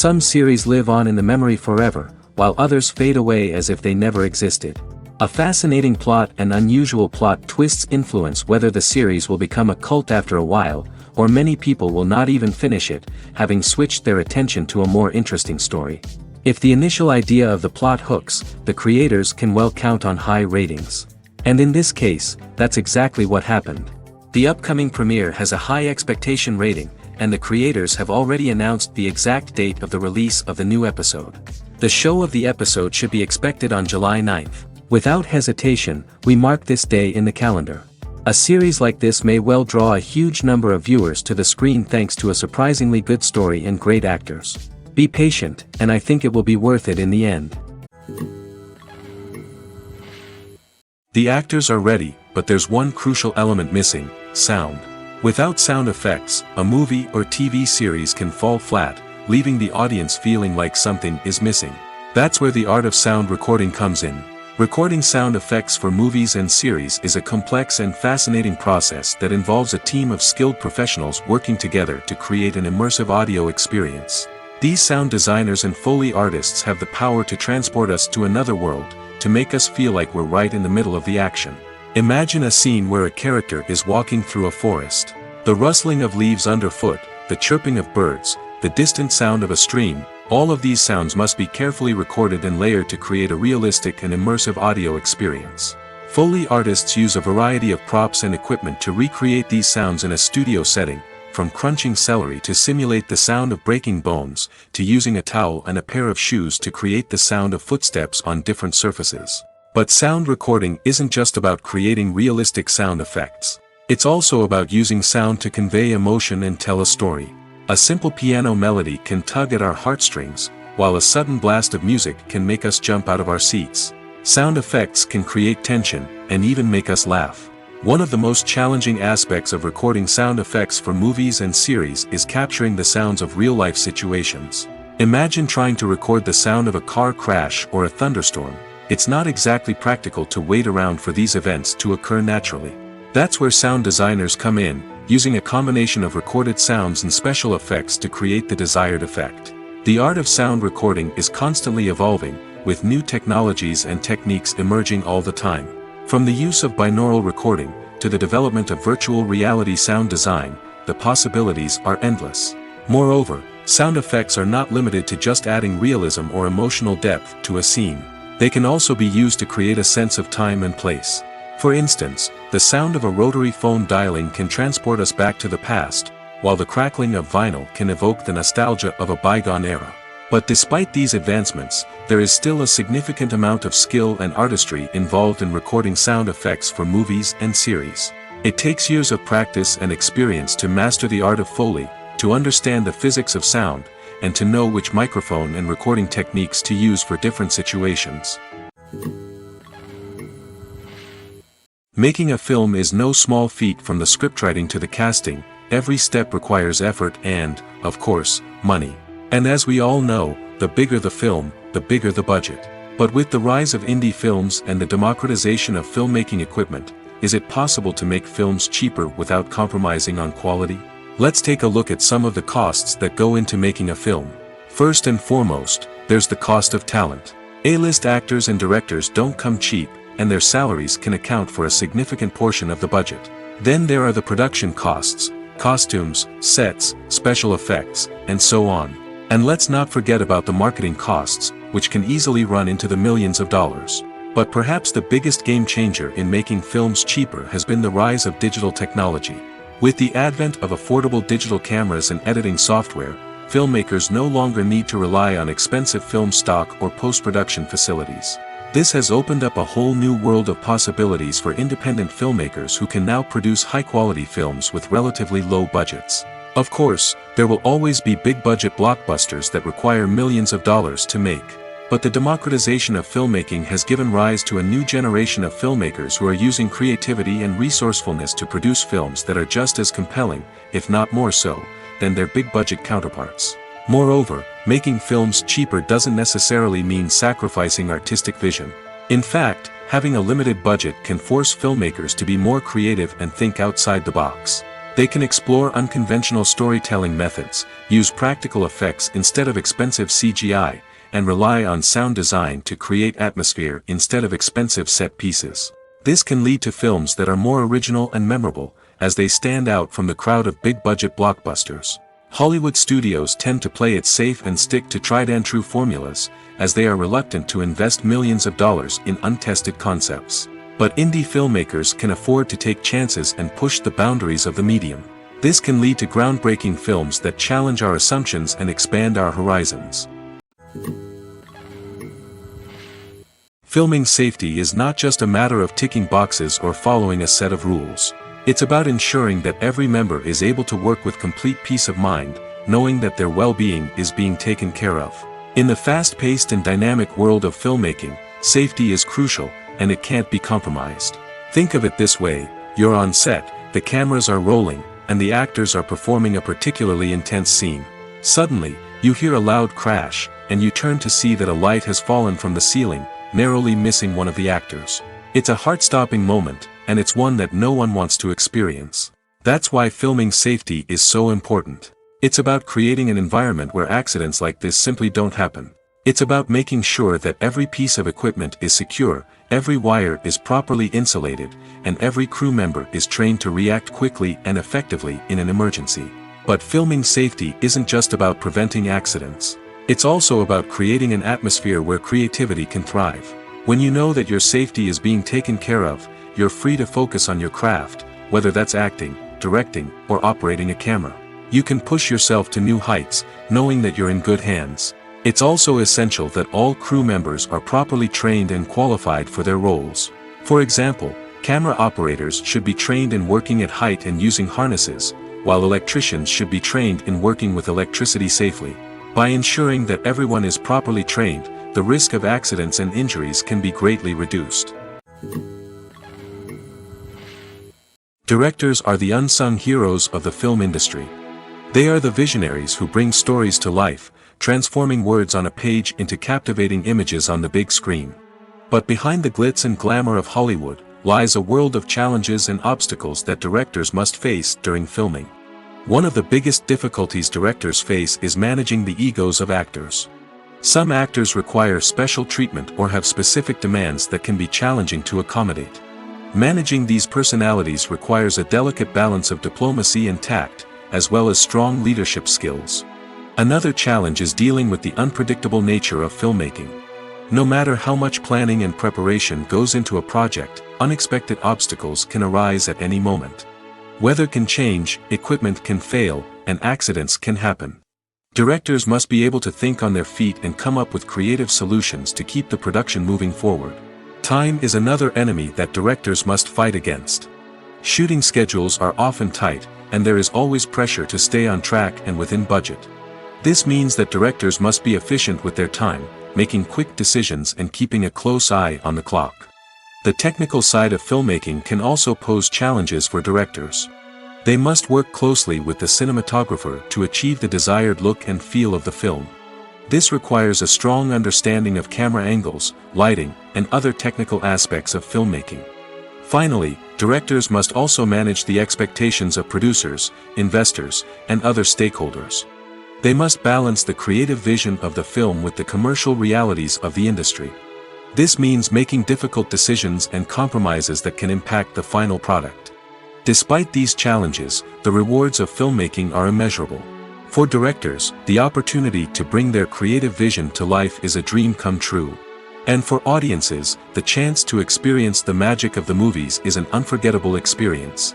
Some series live on in the memory forever, while others fade away as if they never existed. A fascinating plot and unusual plot twists influence whether the series will become a cult after a while, or many people will not even finish it, having switched their attention to a more interesting story. If the initial idea of the plot hooks, the creators can well count on high ratings. And in this case, that's exactly what happened. The upcoming premiere has a high expectation rating, and the creators have already announced the exact date of the release of the new episode. The show of the episode should be expected on July 9th. Without hesitation, we mark this day in the calendar. A series like this may well draw a huge number of viewers to the screen thanks to a surprisingly good story and great actors. Be patient, and I think it will be worth it in the end. The actors are ready, but there's one crucial element missing: sound. Without sound effects, a movie or TV series can fall flat, leaving the audience feeling like something is missing. That's where the art of sound recording comes in. Recording sound effects for movies and series is a complex and fascinating process that involves a team of skilled professionals working together to create an immersive audio experience. These sound designers and Foley artists have the power to transport us to another world, to make us feel like we're right in the middle of the action. Imagine a scene where a character is walking through a forest. The rustling of leaves underfoot, the chirping of birds, the distant sound of a stream, all of these sounds must be carefully recorded and layered to create a realistic and immersive audio experience. Foley artists use a variety of props and equipment to recreate these sounds in a studio setting, from crunching celery to simulate the sound of breaking bones, to using a towel and a pair of shoes to create the sound of footsteps on different surfaces. But sound recording isn't just about creating realistic sound effects. It's also about using sound to convey emotion and tell a story. A simple piano melody can tug at our heartstrings, while a sudden blast of music can make us jump out of our seats. Sound effects can create tension, and even make us laugh. One of the most challenging aspects of recording sound effects for movies and series is capturing the sounds of real-life situations. Imagine trying to record the sound of a car crash or a thunderstorm. It's not exactly practical to wait around for these events to occur naturally. That's where sound designers come in, using a combination of recorded sounds and special effects to create the desired effect. The art of sound recording is constantly evolving, with new technologies and techniques emerging all the time. From the use of binaural recording, to the development of virtual reality sound design, the possibilities are endless. Moreover, sound effects are not limited to just adding realism or emotional depth to a scene. They can also be used to create a sense of time and place. For instance, the sound of a rotary phone dialing can transport us back to the past, while the crackling of vinyl can evoke the nostalgia of a bygone era. But despite these advancements, there is still a significant amount of skill and artistry involved in recording sound effects for movies and series. It takes years of practice and experience to master the art of Foley, to understand the physics of sound, and to know which microphone and recording techniques to use for different situations. Making a film is no small feat. From the scriptwriting to the casting, every step requires effort and, of course, money. And as we all know, the bigger the film, the bigger the budget. But with the rise of indie films and the democratization of filmmaking equipment, is it possible to make films cheaper without compromising on quality? Let's take a look at some of the costs that go into making a film. First and foremost, there's the cost of talent. A-list actors and directors don't come cheap, and their salaries can account for a significant portion of the budget. Then there are the production costs, costumes, sets, special effects, and so on. And let's not forget about the marketing costs, which can easily run into the millions of dollars. But perhaps the biggest game changer in making films cheaper has been the rise of digital technology. With the advent of affordable digital cameras and editing software, filmmakers no longer need to rely on expensive film stock or post-production facilities. This has opened up a whole new world of possibilities for independent filmmakers who can now produce high-quality films with relatively low budgets. Of course, there will always be big-budget blockbusters that require millions of dollars to make. But the democratization of filmmaking has given rise to a new generation of filmmakers who are using creativity and resourcefulness to produce films that are just as compelling, if not more so, than their big-budget counterparts. Moreover, making films cheaper doesn't necessarily mean sacrificing artistic vision. In fact, having a limited budget can force filmmakers to be more creative and think outside the box. They can explore unconventional storytelling methods, use practical effects instead of expensive CGI, and rely on sound design to create atmosphere instead of expensive set pieces. This can lead to films that are more original and memorable, as they stand out from the crowd of big-budget blockbusters. Hollywood studios tend to play it safe and stick to tried-and-true formulas, as they are reluctant to invest millions of dollars in untested concepts. But indie filmmakers can afford to take chances and push the boundaries of the medium. This can lead to groundbreaking films that challenge our assumptions and expand our horizons. Filming safety is not just a matter of ticking boxes or following a set of rules. It's about ensuring that every member is able to work with complete peace of mind, knowing that their well-being is being taken care of. In the fast-paced and dynamic world of filmmaking, safety is crucial, and it can't be compromised. Think of it this way: you're on set, the cameras are rolling, and the actors are performing a particularly intense scene. Suddenly, you hear a loud crash, and you turn to see that a light has fallen from the ceiling, narrowly missing one of the actors. It's a heart-stopping moment, and it's one that no one wants to experience. That's why filming safety is so important. It's about creating an environment where accidents like this simply don't happen. It's about making sure that every piece of equipment is secure, every wire is properly insulated, and every crew member is trained to react quickly and effectively in an emergency. But filming safety isn't just about preventing accidents. It's also about creating an atmosphere where creativity can thrive. When you know that your safety is being taken care of, you're free to focus on your craft, whether that's acting, directing, or operating a camera. You can push yourself to new heights, knowing that you're in good hands. It's also essential that all crew members are properly trained and qualified for their roles. For example, camera operators should be trained in working at height and using harnesses, while electricians should be trained in working with electricity safely. By ensuring that everyone is properly trained, the risk of accidents and injuries can be greatly reduced. Directors are the unsung heroes of the film industry. They are the visionaries who bring stories to life, transforming words on a page into captivating images on the big screen. But behind the glitz and glamour of Hollywood, lies a world of challenges and obstacles that directors must face during filming. One of the biggest difficulties directors face is managing the egos of actors. Some actors require special treatment or have specific demands that can be challenging to accommodate. Managing these personalities requires a delicate balance of diplomacy and tact, as well as strong leadership skills. Another challenge is dealing with the unpredictable nature of filmmaking. No matter how much planning and preparation goes into a project, unexpected obstacles can arise at any moment. Weather can change, equipment can fail, and accidents can happen. Directors must be able to think on their feet and come up with creative solutions to keep the production moving forward. Time is another enemy that directors must fight against. Shooting schedules are often tight, and there is always pressure to stay on track and within budget. This means that directors must be efficient with their time, making quick decisions and keeping a close eye on the clock. The technical side of filmmaking can also pose challenges for directors. They must work closely with the cinematographer to achieve the desired look and feel of the film. This requires a strong understanding of camera angles, lighting, and other technical aspects of filmmaking. Finally, directors must also manage the expectations of producers, investors, and other stakeholders. They must balance the creative vision of the film with the commercial realities of the industry. This means making difficult decisions and compromises that can impact the final product. Despite these challenges, the rewards of filmmaking are immeasurable. For directors, the opportunity to bring their creative vision to life is a dream come true. And for audiences, the chance to experience the magic of the movies is an unforgettable experience.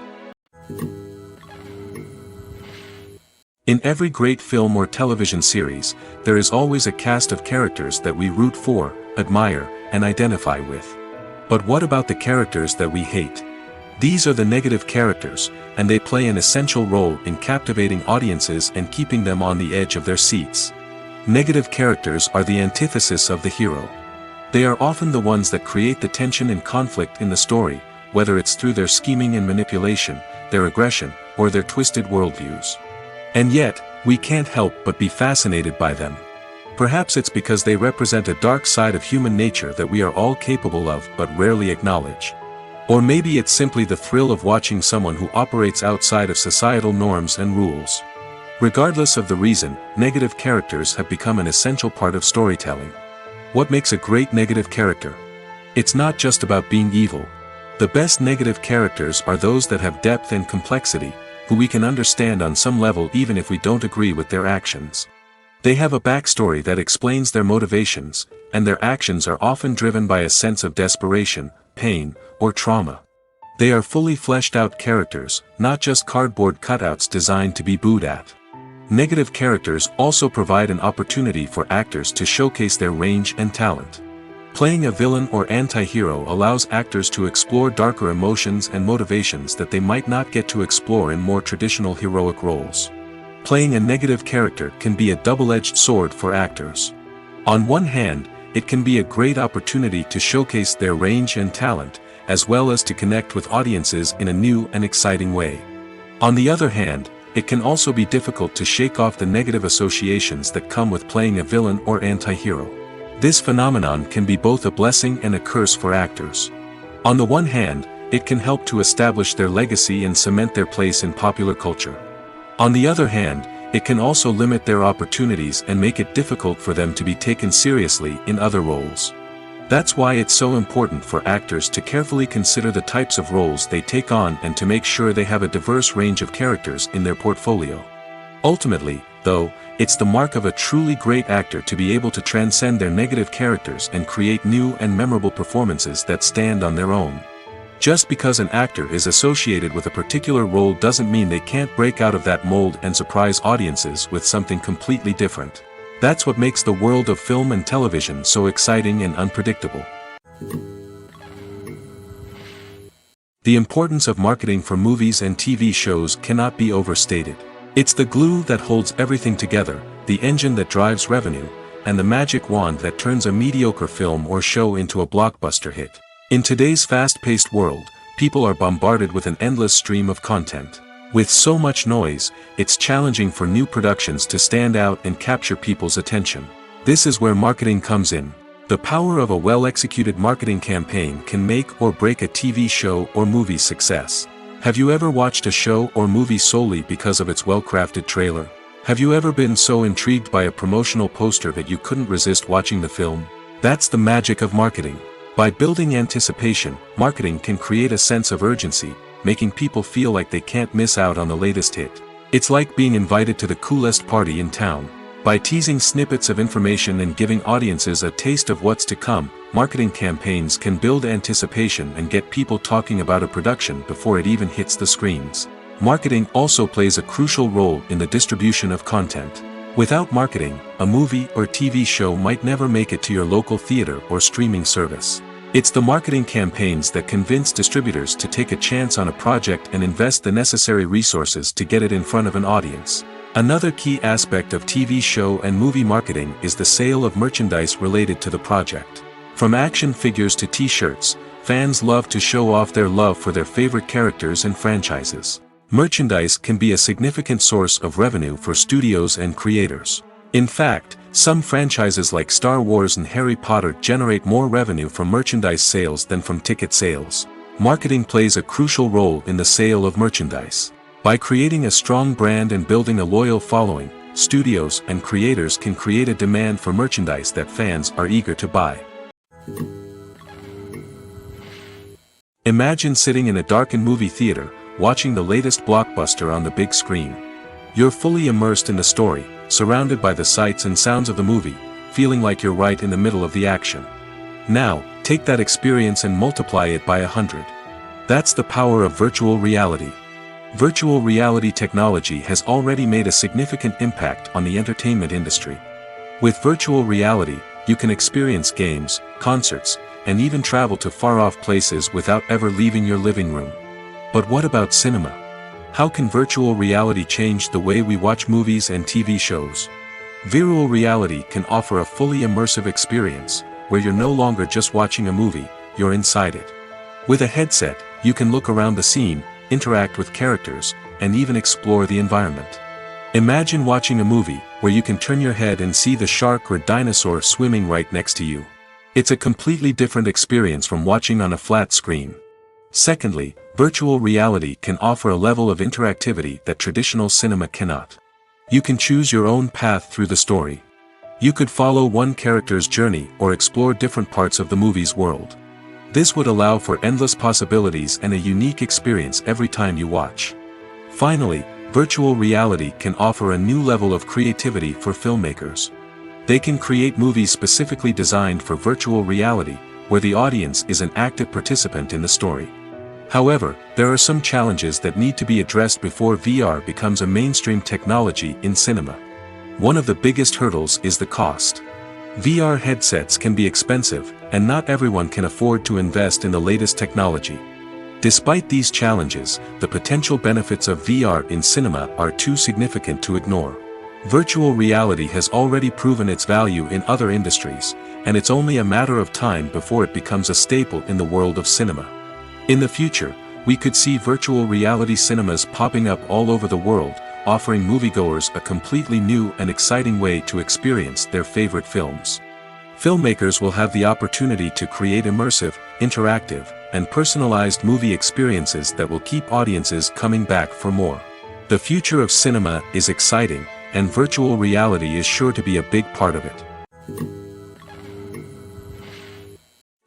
In every great film or television series, there is always a cast of characters that we root for, admire, and identify with. But what about the characters that we hate? These are the negative characters, and they play an essential role in captivating audiences and keeping them on the edge of their seats. Negative characters are the antithesis of the hero. They are often the ones that create the tension and conflict in the story, whether it's through their scheming and manipulation, their aggression, or their twisted worldviews. And yet, we can't help but be fascinated by them. Perhaps it's because they represent a dark side of human nature that we are all capable of but rarely acknowledge. Or maybe it's simply the thrill of watching someone who operates outside of societal norms and rules. Regardless of the reason, negative characters have become an essential part of storytelling. What makes a great negative character? It's not just about being evil. The best negative characters are those that have depth and complexity, who we can understand on some level even if we don't agree with their actions. They have a backstory that explains their motivations, and their actions are often driven by a sense of desperation, pain, or trauma. They are fully fleshed out characters, not just cardboard cutouts designed to be booed at. Negative characters also provide an opportunity for actors to showcase their range and talent. Playing a villain or anti-hero allows actors to explore darker emotions and motivations that they might not get to explore in more traditional heroic roles. Playing a negative character can be a double-edged sword for actors. On one hand, it can be a great opportunity to showcase their range and talent, as well as to connect with audiences in a new and exciting way. On the other hand, it can also be difficult to shake off the negative associations that come with playing a villain or anti-hero. This phenomenon can be both a blessing and a curse for actors. On the one hand, it can help to establish their legacy and cement their place in popular culture. On the other hand, it can also limit their opportunities and make it difficult for them to be taken seriously in other roles. That's why it's so important for actors to carefully consider the types of roles they take on and to make sure they have a diverse range of characters in their portfolio. Ultimately, though, it's the mark of a truly great actor to be able to transcend their negative characters and create new and memorable performances that stand on their own. Just because an actor is associated with a particular role doesn't mean they can't break out of that mold and surprise audiences with something completely different. That's what makes the world of film and television so exciting and unpredictable. The importance of marketing for movies and TV shows cannot be overstated. It's the glue that holds everything together, the engine that drives revenue, and the magic wand that turns a mediocre film or show into a blockbuster hit. In today's fast-paced world, people are bombarded with an endless stream of content. With so much noise, it's challenging for new productions to stand out and capture people's attention. This is where marketing comes in. The power of a well-executed marketing campaign can make or break a TV show or movie's success. Have you ever watched a show or movie solely because of its well-crafted trailer? Have you ever been so intrigued by a promotional poster that you couldn't resist watching the film? That's the magic of marketing. By building anticipation, marketing can create a sense of urgency, making people feel like they can't miss out on the latest hit. It's like being invited to the coolest party in town. By teasing snippets of information and giving audiences a taste of what's to come, marketing campaigns can build anticipation and get people talking about a production before it even hits the screens. Marketing also plays a crucial role in the distribution of content. Without marketing, a movie or TV show might never make it to your local theater or streaming service. It's the marketing campaigns that convince distributors to take a chance on a project and invest the necessary resources to get it in front of an audience. Another key aspect of TV show and movie marketing is the sale of merchandise related to the project. From action figures to t-shirts, fans love to show off their love for their favorite characters and franchises. Merchandise can be a significant source of revenue for studios and creators. In fact, some franchises like Star Wars and Harry Potter generate more revenue from merchandise sales than from ticket sales. Marketing plays a crucial role in the sale of merchandise. By creating a strong brand and building a loyal following, studios and creators can create a demand for merchandise that fans are eager to buy. Imagine sitting in a darkened movie theater, watching the latest blockbuster on the big screen. You're fully immersed in the story, surrounded by the sights and sounds of the movie, feeling like you're right in the middle of the action. Now, take that experience and multiply it by 100. That's the power of virtual reality. Virtual reality technology has already made a significant impact on the entertainment industry. With virtual reality, you can experience games, concerts, and even travel to far-off places without ever leaving your living room. But what about cinema? How can virtual reality change the way we watch movies and TV shows? Virtual reality can offer a fully immersive experience, where you're no longer just watching a movie, you're inside it. With a headset, you can look around the scene, interact with characters, and even explore the environment. Imagine watching a movie, where you can turn your head and see the shark or dinosaur swimming right next to you. It's a completely different experience from watching on a flat screen. Secondly, virtual reality can offer a level of interactivity that traditional cinema cannot. You can choose your own path through the story. You could follow one character's journey or explore different parts of the movie's world. This would allow for endless possibilities and a unique experience every time you watch. Finally, virtual reality can offer a new level of creativity for filmmakers. They can create movies specifically designed for virtual reality, where the audience is an active participant in the story. However, there are some challenges that need to be addressed before VR becomes a mainstream technology in cinema. One of the biggest hurdles is the cost. VR headsets can be expensive, and not everyone can afford to invest in the latest technology. Despite these challenges, the potential benefits of VR in cinema are too significant to ignore. Virtual reality has already proven its value in other industries, and it's only a matter of time before it becomes a staple in the world of cinema. In the future, we could see virtual reality cinemas popping up all over the world, offering moviegoers a completely new and exciting way to experience their favorite films. Filmmakers will have the opportunity to create immersive, interactive, and personalized movie experiences that will keep audiences coming back for more. The future of cinema is exciting, and virtual reality is sure to be a big part of it.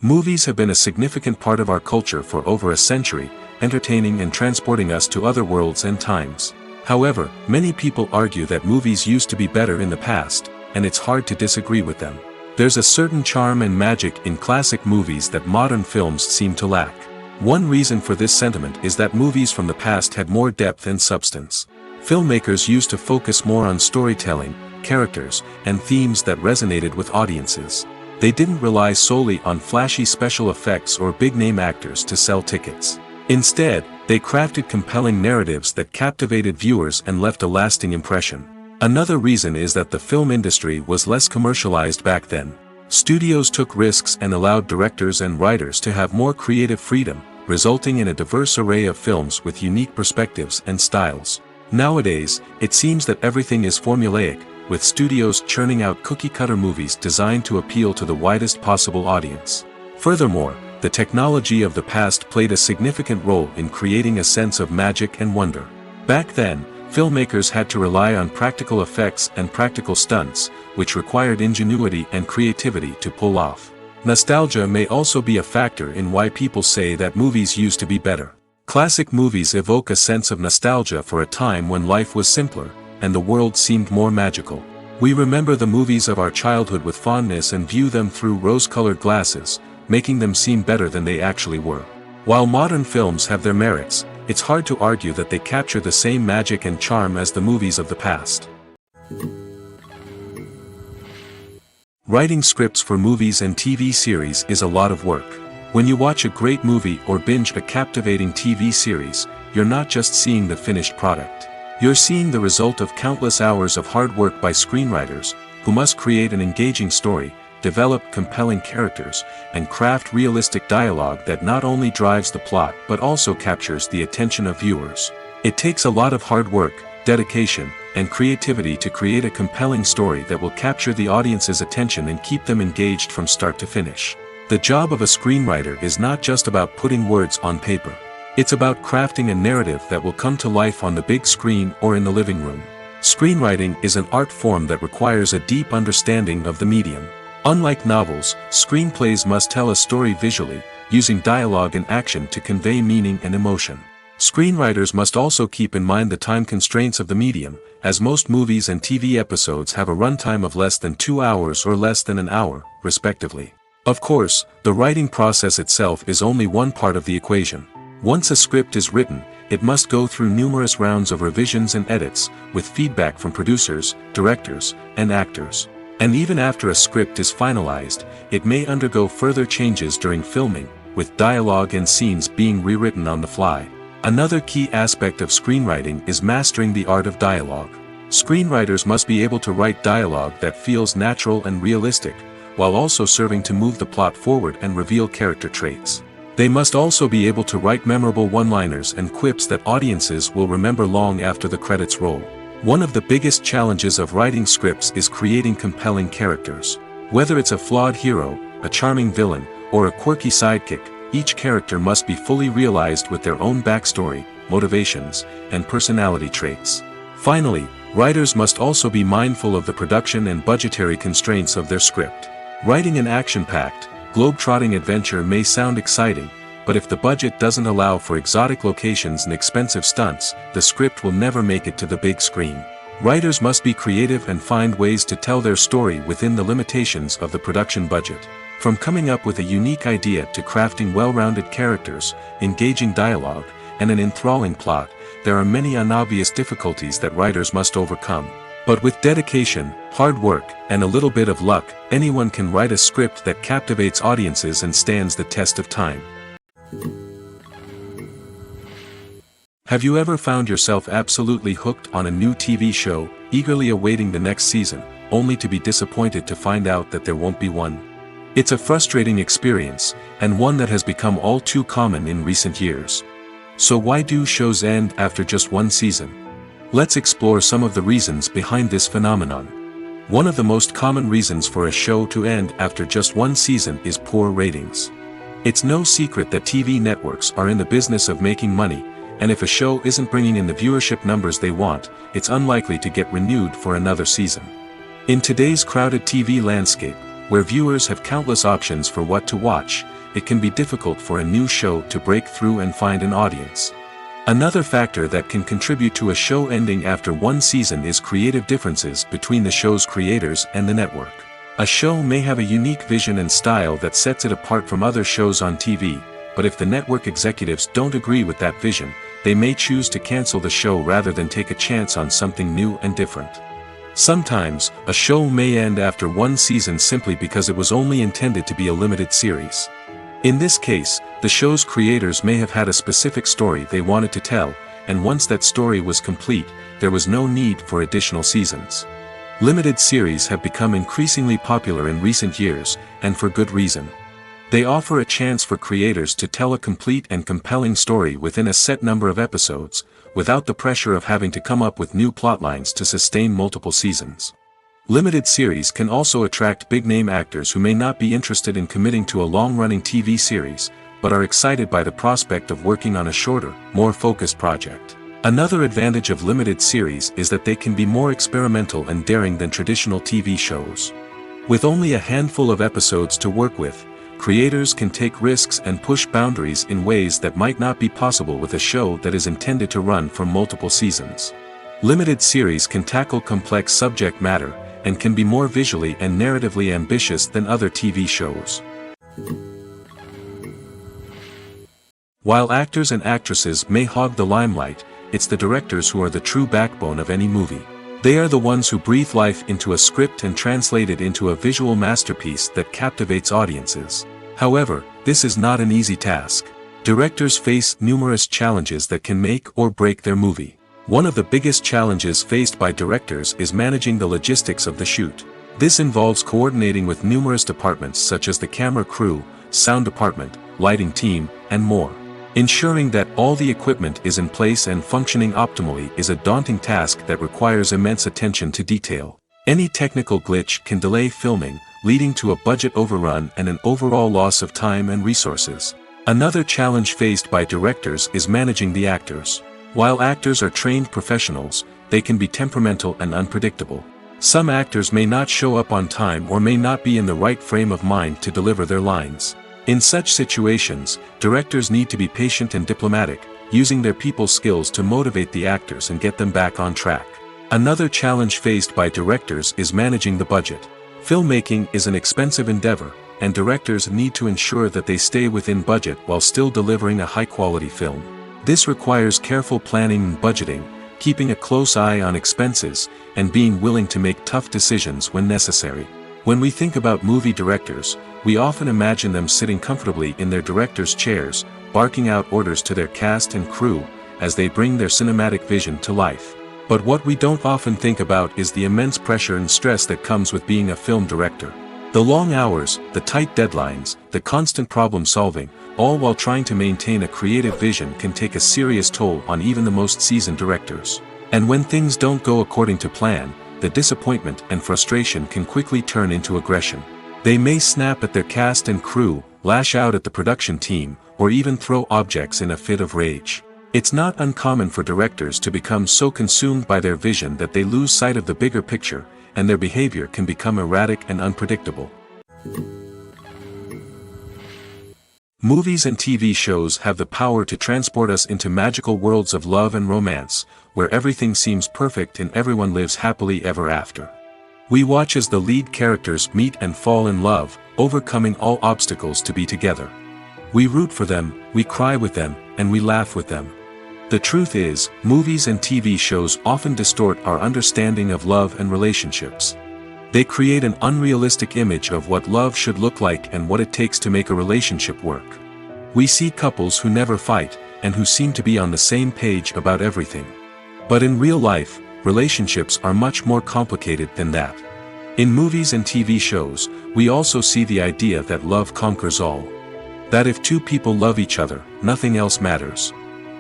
Movies have been a significant part of our culture for over a century, entertaining and transporting us to other worlds and times. However, many people argue that movies used to be better in the past, and it's hard to disagree with them. There's a certain charm and magic in classic movies that modern films seem to lack. One reason for this sentiment is that movies from the past had more depth and substance. Filmmakers used to focus more on storytelling, characters, and themes that resonated with audiences. They didn't rely solely on flashy special effects or big-name actors to sell tickets. Instead, they crafted compelling narratives that captivated viewers and left a lasting impression. Another reason is that the film industry was less commercialized back then. Studios took risks and allowed directors and writers to have more creative freedom, resulting in a diverse array of films with unique perspectives and styles. Nowadays, it seems that everything is formulaic, with studios churning out cookie-cutter movies designed to appeal to the widest possible audience. Furthermore, the technology of the past played a significant role in creating a sense of magic and wonder. Back then, filmmakers had to rely on practical effects and practical stunts, which required ingenuity and creativity to pull off. Nostalgia may also be a factor in why people say that movies used to be better. Classic movies evoke a sense of nostalgia for a time when life was simpler, and the world seemed more magical. We remember the movies of our childhood with fondness and view them through rose-colored glasses, making them seem better than they actually were. While modern films have their merits, it's hard to argue that they capture the same magic and charm as the movies of the past. Writing scripts for movies and TV series is a lot of work. When you watch a great movie or binge a captivating TV series, you're not just seeing the finished product. You're seeing the result of countless hours of hard work by screenwriters, who must create an engaging story, develop compelling characters, and craft realistic dialogue that not only drives the plot but also captures the attention of viewers. It takes a lot of hard work, dedication, and creativity to create a compelling story that will capture the audience's attention and keep them engaged from start to finish. The job of a screenwriter is not just about putting words on paper. It's about crafting a narrative that will come to life on the big screen or in the living room. Screenwriting is an art form that requires a deep understanding of the medium. Unlike novels, screenplays must tell a story visually, using dialogue and action to convey meaning and emotion. Screenwriters must also keep in mind the time constraints of the medium, as most movies and TV episodes have a runtime of less than 2 hours or less than an hour, respectively. Of course, the writing process itself is only one part of the equation. Once a script is written, it must go through numerous rounds of revisions and edits, with feedback from producers, directors, and actors. And even after a script is finalized, it may undergo further changes during filming, with dialogue and scenes being rewritten on the fly. Another key aspect of screenwriting is mastering the art of dialogue. Screenwriters must be able to write dialogue that feels natural and realistic, while also serving to move the plot forward and reveal character traits. They must also be able to write memorable one-liners and quips that audiences will remember long after the credits roll. One of the biggest challenges of writing scripts is creating compelling characters. Whether it's a flawed hero, a charming villain, or a quirky sidekick, each character must be fully realized with their own backstory, motivations, and personality traits. Finally, writers must also be mindful of the production and budgetary constraints of their script. Writing an action-packed, globe-trotting adventure may sound exciting, but if the budget doesn't allow for exotic locations and expensive stunts, the script will never make it to the big screen. Writers must be creative and find ways to tell their story within the limitations of the production budget. From coming up with a unique idea to crafting well-rounded characters, engaging dialogue, and an enthralling plot, there are many unobvious difficulties that writers must overcome. But with dedication, hard work, and a little bit of luck, anyone can write a script that captivates audiences and stands the test of time. Have you ever found yourself absolutely hooked on a new TV show, eagerly awaiting the next season, only to be disappointed to find out that there won't be one? It's a frustrating experience, and one that has become all too common in recent years. So why do shows end after just one season? Let's explore some of the reasons behind this phenomenon. One of the most common reasons for a show to end after just one season is poor ratings. It's no secret that TV networks are in the business of making money, and if a show isn't bringing in the viewership numbers they want, it's unlikely to get renewed for another season. In today's crowded TV landscape, where viewers have countless options for what to watch, it can be difficult for a new show to break through and find an audience. Another factor that can contribute to a show ending after one season is creative differences between the show's creators and the network. A show may have a unique vision and style that sets it apart from other shows on TV, but if the network executives don't agree with that vision, they may choose to cancel the show rather than take a chance on something new and different. Sometimes, a show may end after one season simply because it was only intended to be a limited series. In this case, the show's creators may have had a specific story they wanted to tell, and once that story was complete, there was no need for additional seasons. Limited series have become increasingly popular in recent years, and for good reason. They offer a chance for creators to tell a complete and compelling story within a set number of episodes, without the pressure of having to come up with new plotlines to sustain multiple seasons. Limited series can also attract big-name actors who may not be interested in committing to a long-running TV series, but are excited by the prospect of working on a shorter, more focused project. Another advantage of limited series is that they can be more experimental and daring than traditional TV shows. With only a handful of episodes to work with, creators can take risks and push boundaries in ways that might not be possible with a show that is intended to run for multiple seasons. Limited series can tackle complex subject matter, and can be more visually and narratively ambitious than other TV shows. While actors and actresses may hog the limelight, it's the directors who are the true backbone of any movie. They are the ones who breathe life into a script and translate it into a visual masterpiece that captivates audiences. However, this is not an easy task. Directors face numerous challenges that can make or break their movie. One of the biggest challenges faced by directors is managing the logistics of the shoot. This involves coordinating with numerous departments such as the camera crew, sound department, lighting team, and more. Ensuring that all the equipment is in place and functioning optimally is a daunting task that requires immense attention to detail. Any technical glitch can delay filming, leading to a budget overrun and an overall loss of time and resources. Another challenge faced by directors is managing the actors. While actors are trained professionals, they can be temperamental and unpredictable. Some actors may not show up on time or may not be in the right frame of mind to deliver their lines. In such situations, directors need to be patient and diplomatic, using their people skills to motivate the actors and get them back on track. Another challenge faced by directors is managing the budget. Filmmaking is an expensive endeavor, and directors need to ensure that they stay within budget while still delivering a high-quality film. This requires careful planning and budgeting, keeping a close eye on expenses, and being willing to make tough decisions when necessary. When we think about movie directors, we often imagine them sitting comfortably in their director's chairs, barking out orders to their cast and crew, as they bring their cinematic vision to life. But what we don't often think about is the immense pressure and stress that comes with being a film director. The long hours, the tight deadlines, the constant problem solving, all while trying to maintain a creative vision can take a serious toll on even the most seasoned directors. And when things don't go according to plan, the disappointment and frustration can quickly turn into aggression. They may snap at their cast and crew, lash out at the production team, or even throw objects in a fit of rage. It's not uncommon for directors to become so consumed by their vision that they lose sight of the bigger picture, and their behavior can become erratic and unpredictable. Movies and TV shows have the power to transport us into magical worlds of love and romance, where everything seems perfect and everyone lives happily ever after. We watch as the lead characters meet and fall in love, overcoming all obstacles to be together. We root for them, we cry with them, and we laugh with them. The truth is, movies and TV shows often distort our understanding of love and relationships. They create an unrealistic image of what love should look like and what it takes to make a relationship work. We see couples who never fight, and who seem to be on the same page about everything. But in real life, relationships are much more complicated than that. In movies and TV shows, we also see the idea that love conquers all. That if two people love each other, nothing else matters.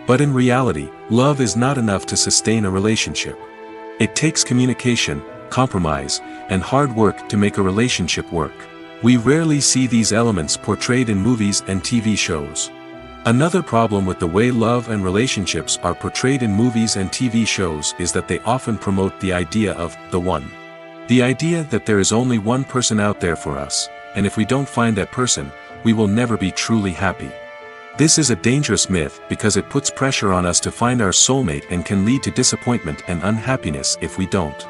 But in reality, love is not enough to sustain a relationship. It takes communication, compromise, and hard work to make a relationship work. We rarely see these elements portrayed in movies and TV shows. Another problem with the way love and relationships are portrayed in movies and TV shows is that they often promote the idea of the one. The idea that there is only one person out there for us, and if we don't find that person, we will never be truly happy. This is a dangerous myth because it puts pressure on us to find our soulmate and can lead to disappointment and unhappiness if we don't.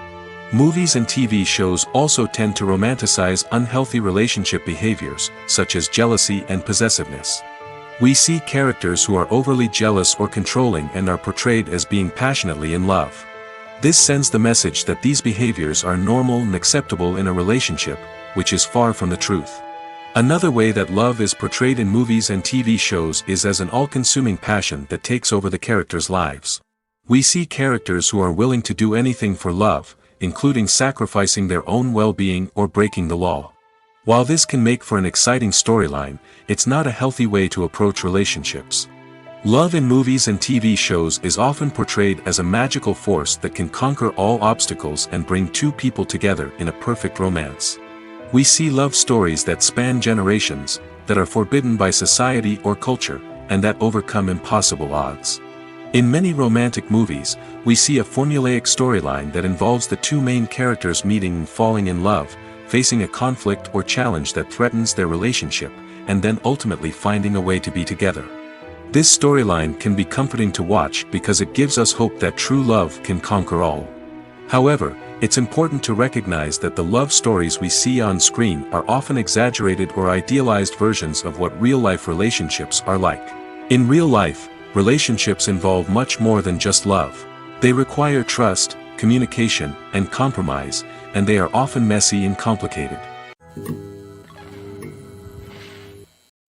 Movies and TV shows also tend to romanticize unhealthy relationship behaviors, such as jealousy and possessiveness. We see characters who are overly jealous or controlling and are portrayed as being passionately in love. This sends the message that these behaviors are normal and acceptable in a relationship, which is far from the truth. Another way that love is portrayed in movies and TV shows is as an all-consuming passion that takes over the characters' lives. We see characters who are willing to do anything for love, including sacrificing their own well-being or breaking the law. While this can make for an exciting storyline, it's not a healthy way to approach relationships. Love in movies and TV shows is often portrayed as a magical force that can conquer all obstacles and bring two people together in a perfect romance. We see love stories that span generations, that are forbidden by society or culture, and that overcome impossible odds. In many romantic movies, we see a formulaic storyline that involves the two main characters meeting and falling in love, facing a conflict or challenge that threatens their relationship, and then ultimately finding a way to be together. This storyline can be comforting to watch because it gives us hope that true love can conquer all. However, it's important to recognize that the love stories we see on screen are often exaggerated or idealized versions of what real-life relationships are like. In real life, relationships involve much more than just love. They require trust, communication, and compromise, and they are often messy and complicated.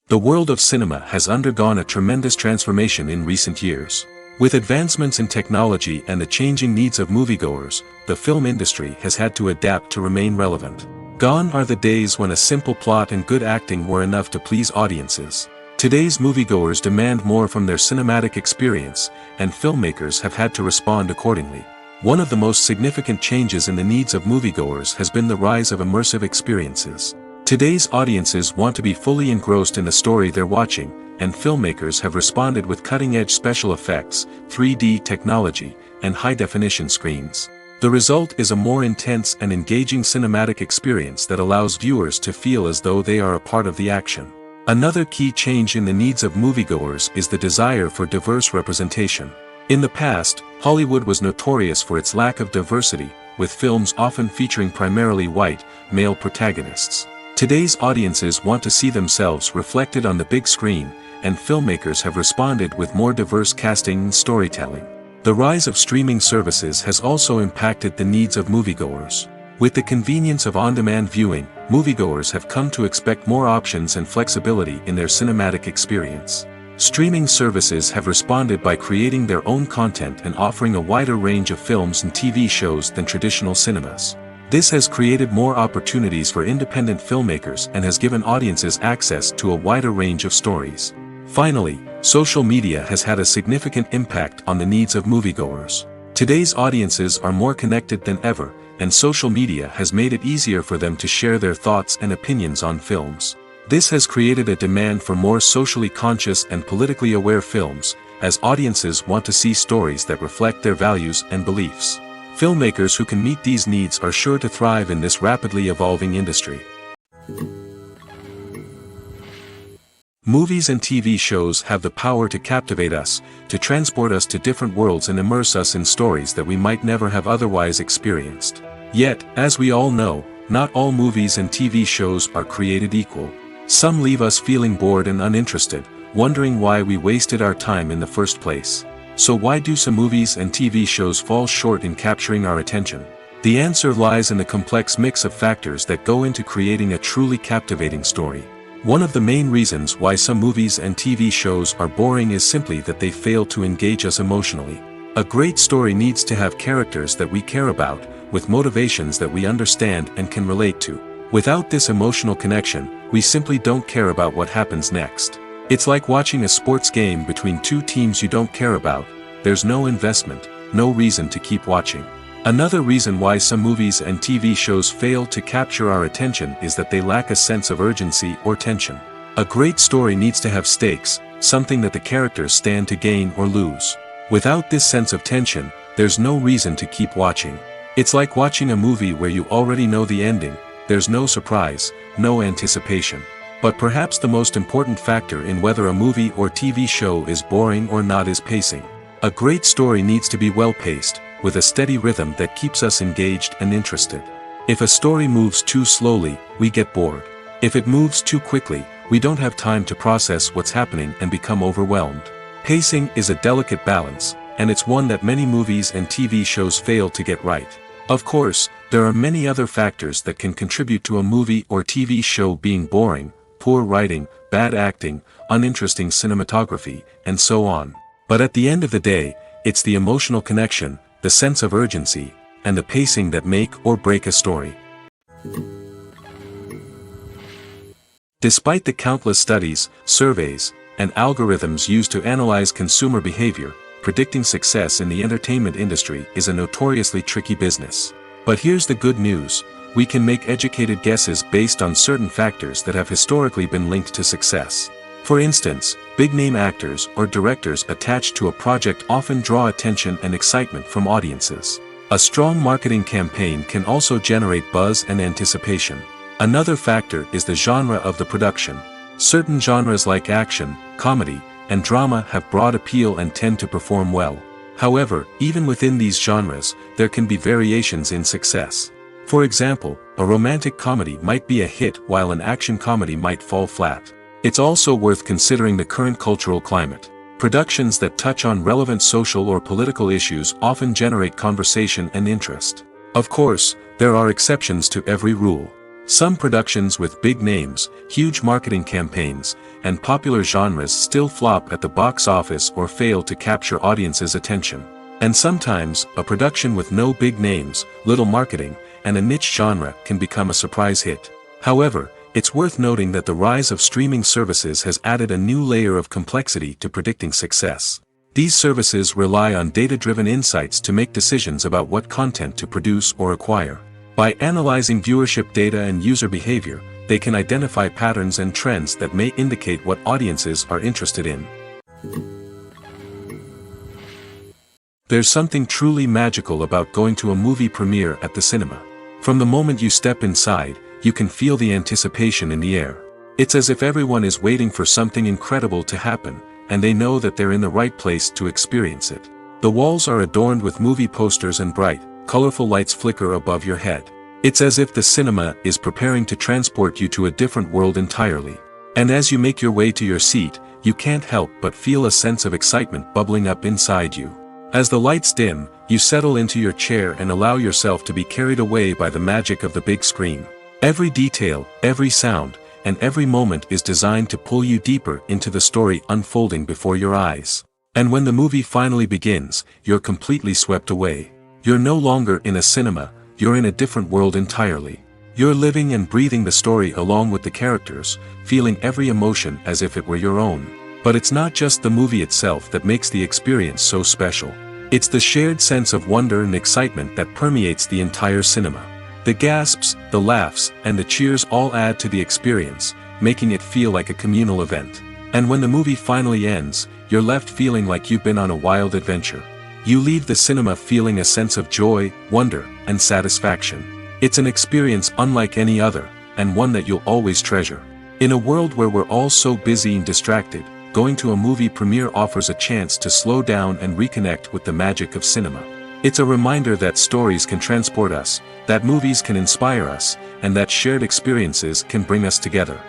The world of cinema has undergone a tremendous transformation in recent years. With advancements in technology and the changing needs of moviegoers, the film industry has had to adapt to remain relevant. Gone are the days when a simple plot and good acting were enough to please audiences. Today's moviegoers demand more from their cinematic experience, and filmmakers have had to respond accordingly. One of the most significant changes in the needs of moviegoers has been the rise of immersive experiences. Today's audiences want to be fully engrossed in the story they're watching, and filmmakers have responded with cutting-edge special effects, 3D technology, and high-definition screens. The result is a more intense and engaging cinematic experience that allows viewers to feel as though they are a part of the action. Another key change in the needs of moviegoers is the desire for diverse representation. In the past, Hollywood was notorious for its lack of diversity, with films often featuring primarily white, male protagonists. Today's audiences want to see themselves reflected on the big screen, and filmmakers have responded with more diverse casting and storytelling. The rise of streaming services has also impacted the needs of moviegoers. With the convenience of on-demand viewing, moviegoers have come to expect more options and flexibility in their cinematic experience. Streaming services have responded by creating their own content and offering a wider range of films and TV shows than traditional cinemas. This has created more opportunities for independent filmmakers and has given audiences access to a wider range of stories. Finally, social media has had a significant impact on the needs of moviegoers. Today's audiences are more connected than ever, and social media has made it easier for them to share their thoughts and opinions on films. This has created a demand for more socially conscious and politically aware films, as audiences want to see stories that reflect their values and beliefs. Filmmakers who can meet these needs are sure to thrive in this rapidly evolving industry. Movies and TV shows have the power to captivate us, to transport us to different worlds and immerse us in stories that we might never have otherwise experienced. Yet, as we all know, not all movies and TV shows are created equal. Some leave us feeling bored and uninterested, wondering why we wasted our time in the first place. So why do some movies and TV shows fall short in capturing our attention? The answer lies in the complex mix of factors that go into creating a truly captivating story. One of the main reasons why some movies and TV shows are boring is simply that they fail to engage us emotionally. A great story needs to have characters that we care about, with motivations that we understand and can relate to. Without this emotional connection, we simply don't care about what happens next. It's like watching a sports game between two teams you don't care about. There's no investment, no reason to keep watching. Another reason why some movies and TV shows fail to capture our attention is that they lack a sense of urgency or tension. A great story needs to have stakes, something that the characters stand to gain or lose. Without this sense of tension, there's no reason to keep watching. It's like watching a movie where you already know the ending. There's no surprise, no anticipation. But perhaps the most important factor in whether a movie or TV show is boring or not is pacing. A great story needs to be well-paced, with a steady rhythm that keeps us engaged and interested. If a story moves too slowly, we get bored. If it moves too quickly, we don't have time to process what's happening and become overwhelmed. Pacing is a delicate balance, and it's one that many movies and TV shows fail to get right. Of course, there are many other factors that can contribute to a movie or TV show being boring: poor writing, bad acting, uninteresting cinematography, and so on. But at the end of the day, it's the emotional connection, the sense of urgency, and the pacing that make or break a story. Despite the countless studies, surveys, and algorithms used to analyze consumer behavior, predicting success in the entertainment industry is a notoriously tricky business. But here's the good news: we can make educated guesses based on certain factors that have historically been linked to success. For instance, big-name actors or directors attached to a project often draw attention and excitement from audiences. A strong marketing campaign can also generate buzz and anticipation. Another factor is the genre of the production. Certain genres like action, comedy, and drama have broad appeal and tend to perform well. However, even within these genres, there can be variations in success. For example, a romantic comedy might be a hit while an action comedy might fall flat. It's also worth considering the current cultural climate. Productions that touch on relevant social or political issues often generate conversation and interest. Of course, there are exceptions to every rule. Some productions with big names, huge marketing campaigns, and popular genres still flop at the box office or fail to capture audiences' attention. And sometimes, a production with no big names, little marketing, and a niche genre can become a surprise hit. However, it's worth noting that the rise of streaming services has added a new layer of complexity to predicting success. These services rely on data-driven insights to make decisions about what content to produce or acquire. By analyzing viewership data and user behavior, they can identify patterns and trends that may indicate what audiences are interested in. There's something truly magical about going to a movie premiere at the cinema. From the moment you step inside, you can feel the anticipation in the air. It's as if everyone is waiting for something incredible to happen, and they know that they're in the right place to experience it. The walls are adorned with movie posters and bright, colorful lights flicker above your head. It's as if the cinema is preparing to transport you to a different world entirely. And as you make your way to your seat, you can't help but feel a sense of excitement bubbling up inside you. As the lights dim, you settle into your chair and allow yourself to be carried away by the magic of the big screen. Every detail, every sound, and every moment is designed to pull you deeper into the story unfolding before your eyes. And when the movie finally begins, you're completely swept away. You're no longer in a cinema, you're in a different world entirely. You're living and breathing the story along with the characters, feeling every emotion as if it were your own. But it's not just the movie itself that makes the experience so special. It's the shared sense of wonder and excitement that permeates the entire cinema. The gasps, the laughs, and the cheers all add to the experience, making it feel like a communal event. And when the movie finally ends, you're left feeling like you've been on a wild adventure. You leave the cinema feeling a sense of joy, wonder, and satisfaction. It's an experience unlike any other, and one that you'll always treasure. In a world where we're all so busy and distracted, going to a movie premiere offers a chance to slow down and reconnect with the magic of cinema. It's a reminder that stories can transport us, that movies can inspire us, and that shared experiences can bring us together.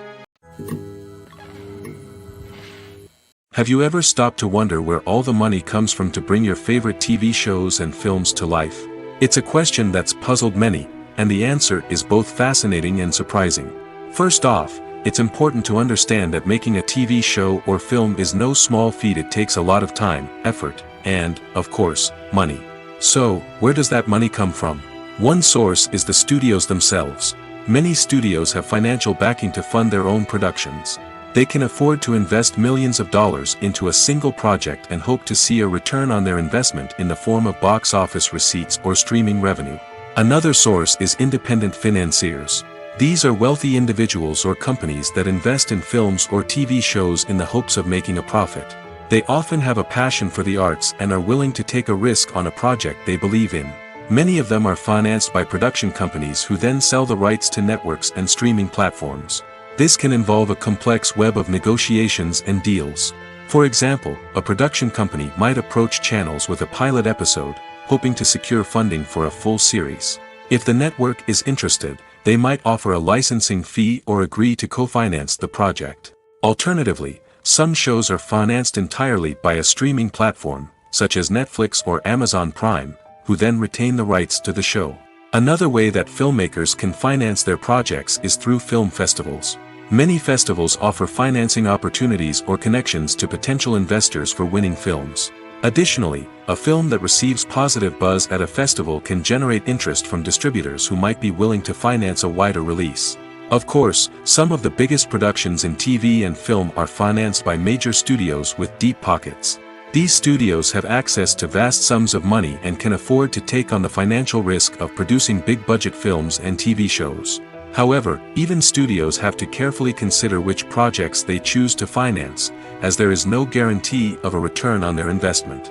Have you ever stopped to wonder where all the money comes from to bring your favorite TV shows and films to life? It's a question that's puzzled many, and the answer is both fascinating and surprising. First off, it's important to understand that making a TV show or film is no small feat. It takes a lot of time, effort, and, of course, money. So, where does that money come from? One source is the studios themselves. Many studios have financial backing to fund their own productions. They can afford to invest millions of dollars into a single project and hope to see a return on their investment in the form of box office receipts or streaming revenue. Another source is independent financiers. These are wealthy individuals or companies that invest in films or TV shows in the hopes of making a profit. They often have a passion for the arts and are willing to take a risk on a project they believe in. Many of them are financed by production companies who then sell the rights to networks and streaming platforms. This can involve a complex web of negotiations and deals. For example, a production company might approach channels with a pilot episode, hoping to secure funding for a full series. If the network is interested, they might offer a licensing fee or agree to co-finance the project. Alternatively, some shows are financed entirely by a streaming platform, such as Netflix or Amazon Prime, who then retain the rights to the show. Another way that filmmakers can finance their projects is through film festivals. Many festivals offer financing opportunities or connections to potential investors for winning films. Additionally, a film that receives positive buzz at a festival can generate interest from distributors who might be willing to finance a wider release. Of course, some of the biggest productions in TV and film are financed by major studios with deep pockets. These studios have access to vast sums of money and can afford to take on the financial risk of producing big-budget films and TV shows. However, even studios have to carefully consider which projects they choose to finance, as there is no guarantee of a return on their investment.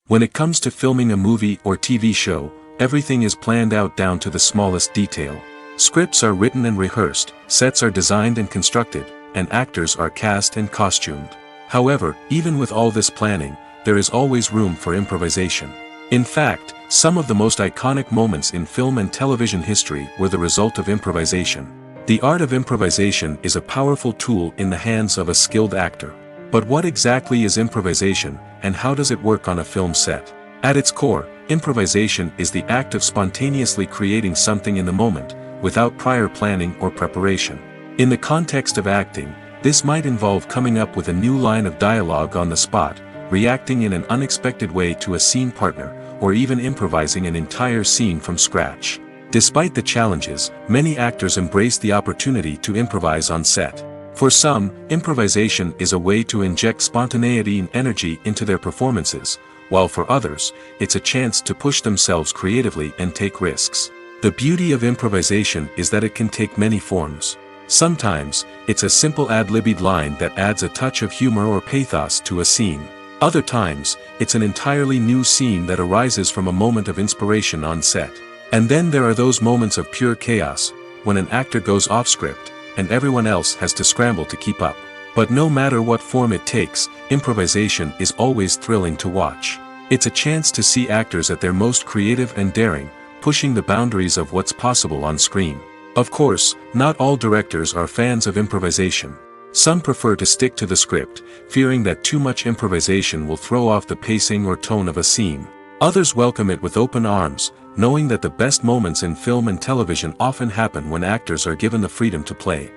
When it comes to filming a movie or TV show, everything is planned out down to the smallest detail. Scripts are written and rehearsed, sets are designed and constructed, and actors are cast and costumed. However, even with all this planning, there is always room for improvisation. In fact, some of the most iconic moments in film and television history were the result of improvisation. The art of improvisation is a powerful tool in the hands of a skilled actor. But what exactly is improvisation, and how does it work on a film set? At its core, improvisation is the act of spontaneously creating something in the moment, without prior planning or preparation. In the context of acting, this might involve coming up with a new line of dialogue on the spot, reacting in an unexpected way to a scene partner, or even improvising an entire scene from scratch. Despite the challenges, many actors embrace the opportunity to improvise on set. For some, improvisation is a way to inject spontaneity and energy into their performances, while for others, it's a chance to push themselves creatively and take risks. The beauty of improvisation is that it can take many forms. Sometimes, it's a simple ad-libbed line that adds a touch of humor or pathos to a scene. Other times, it's an entirely new scene that arises from a moment of inspiration on set. And then there are those moments of pure chaos, when an actor goes off script, and everyone else has to scramble to keep up. But no matter what form it takes, improvisation is always thrilling to watch. It's a chance to see actors at their most creative and daring, pushing the boundaries of what's possible on screen. Of course, not all directors are fans of improvisation. Some prefer to stick to the script, fearing that too much improvisation will throw off the pacing or tone of a scene. Others welcome it with open arms, knowing that the best moments in film and television often happen when actors are given the freedom to play.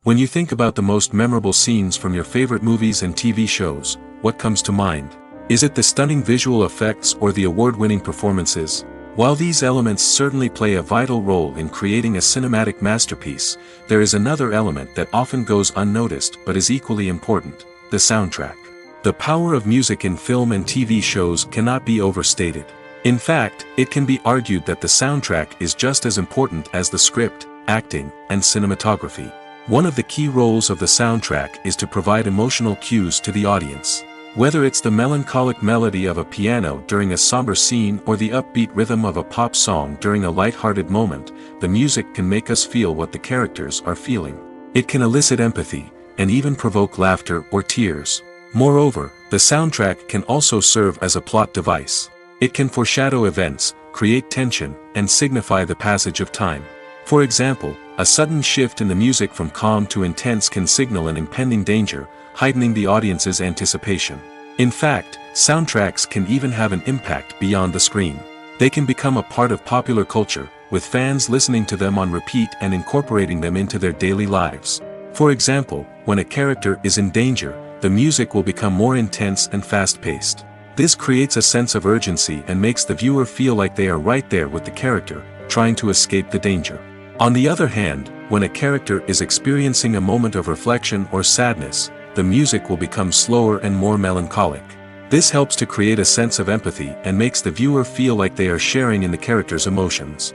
When you think about the most memorable scenes from your favorite movies and TV shows, what comes to mind? Is it the stunning visual effects or the award-winning performances? While these elements certainly play a vital role in creating a cinematic masterpiece, there is another element that often goes unnoticed but is equally important: the soundtrack. The power of music in film and TV shows cannot be overstated. In fact, it can be argued that the soundtrack is just as important as the script, acting, and cinematography. One of the key roles of the soundtrack is to provide emotional cues to the audience. Whether it's the melancholic melody of a piano during a somber scene or the upbeat rhythm of a pop song during a light-hearted moment, the music can make us feel what the characters are feeling. It can elicit empathy, and even provoke laughter or tears. Moreover, the soundtrack can also serve as a plot device. It can foreshadow events, create tension, and signify the passage of time. For example, a sudden shift in the music from calm to intense can signal an impending danger, heightening the audience's anticipation. In fact, soundtracks can even have an impact beyond the screen. They can become a part of popular culture, with fans listening to them on repeat and incorporating them into their daily lives. For example, when a character is in danger, the music will become more intense and fast-paced. This creates a sense of urgency and makes the viewer feel like they are right there with the character, trying to escape the danger. On the other hand, when a character is experiencing a moment of reflection or sadness, the music will become slower and more melancholic. This helps to create a sense of empathy and makes the viewer feel like they are sharing in the character's emotions.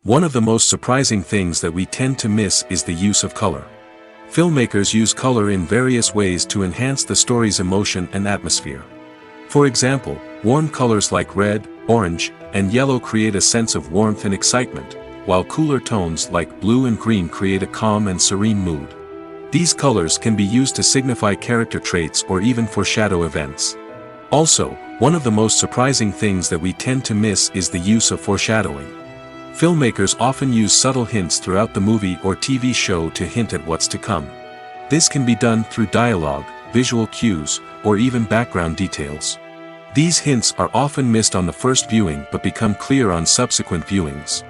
One of the most surprising things that we tend to miss is the use of color. Filmmakers use color in various ways to enhance the story's emotion and atmosphere. For example, warm colors like red, orange, and yellow create a sense of warmth and excitement, while cooler tones like blue and green create a calm and serene mood. These colors can be used to signify character traits or even foreshadow events. Also, one of the most surprising things that we tend to miss is the use of foreshadowing. Filmmakers often use subtle hints throughout the movie or TV show to hint at what's to come. This can be done through dialogue, visual cues, or even background details. These hints are often missed on the first viewing but become clear on subsequent viewings.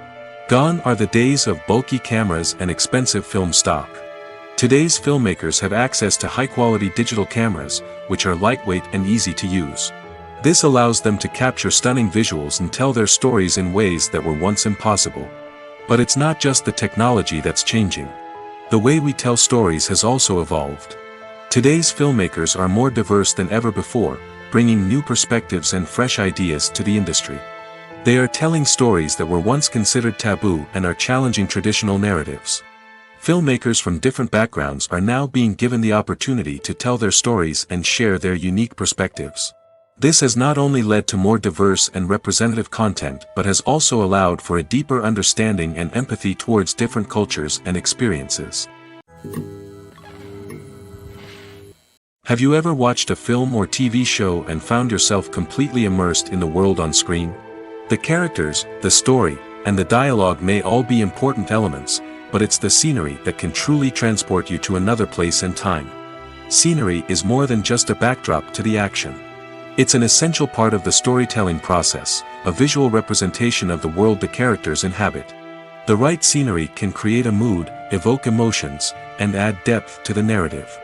Gone are the days of bulky cameras and expensive film stock. Today's filmmakers have access to high-quality digital cameras, which are lightweight and easy to use. This allows them to capture stunning visuals and tell their stories in ways that were once impossible. But it's not just the technology that's changing. The way we tell stories has also evolved. Today's filmmakers are more diverse than ever before, bringing new perspectives and fresh ideas to the industry. They are telling stories that were once considered taboo and are challenging traditional narratives. Filmmakers from different backgrounds are now being given the opportunity to tell their stories and share their unique perspectives. This has not only led to more diverse and representative content but has also allowed for a deeper understanding and empathy towards different cultures and experiences. Have you ever watched a film or TV show and found yourself completely immersed in the world on screen? The characters, the story, and the dialogue may all be important elements, but it's the scenery that can truly transport you to another place and time. Scenery is more than just a backdrop to the action. It's an essential part of the storytelling process, a visual representation of the world the characters inhabit. The right scenery can create a mood, evoke emotions, and add depth to the narrative.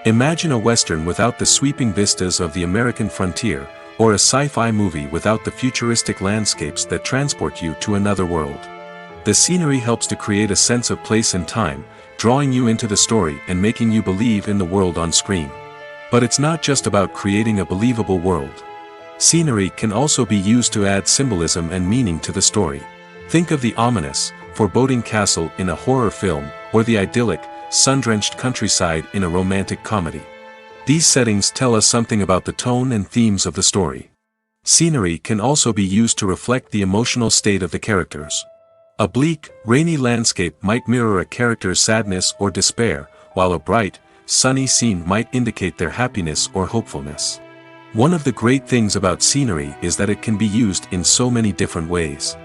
Imagine a Western without the sweeping vistas of the American frontier, or a sci-fi movie without the futuristic landscapes that transport you to another world. The scenery helps to create a sense of place and time, drawing you into the story and making you believe in the world on screen. But it's not just about creating a believable world. Scenery can also be used to add symbolism and meaning to the story. Think of the ominous, foreboding castle in a horror film, or the idyllic, sun-drenched countryside in a romantic comedy. These settings tell us something about the tone and themes of the story. Scenery can also be used to reflect the emotional state of the characters. A bleak, rainy landscape might mirror a character's sadness or despair, while a bright, sunny scene might indicate their happiness or hopefulness. One of the great things about scenery is that it can be used in so many different ways.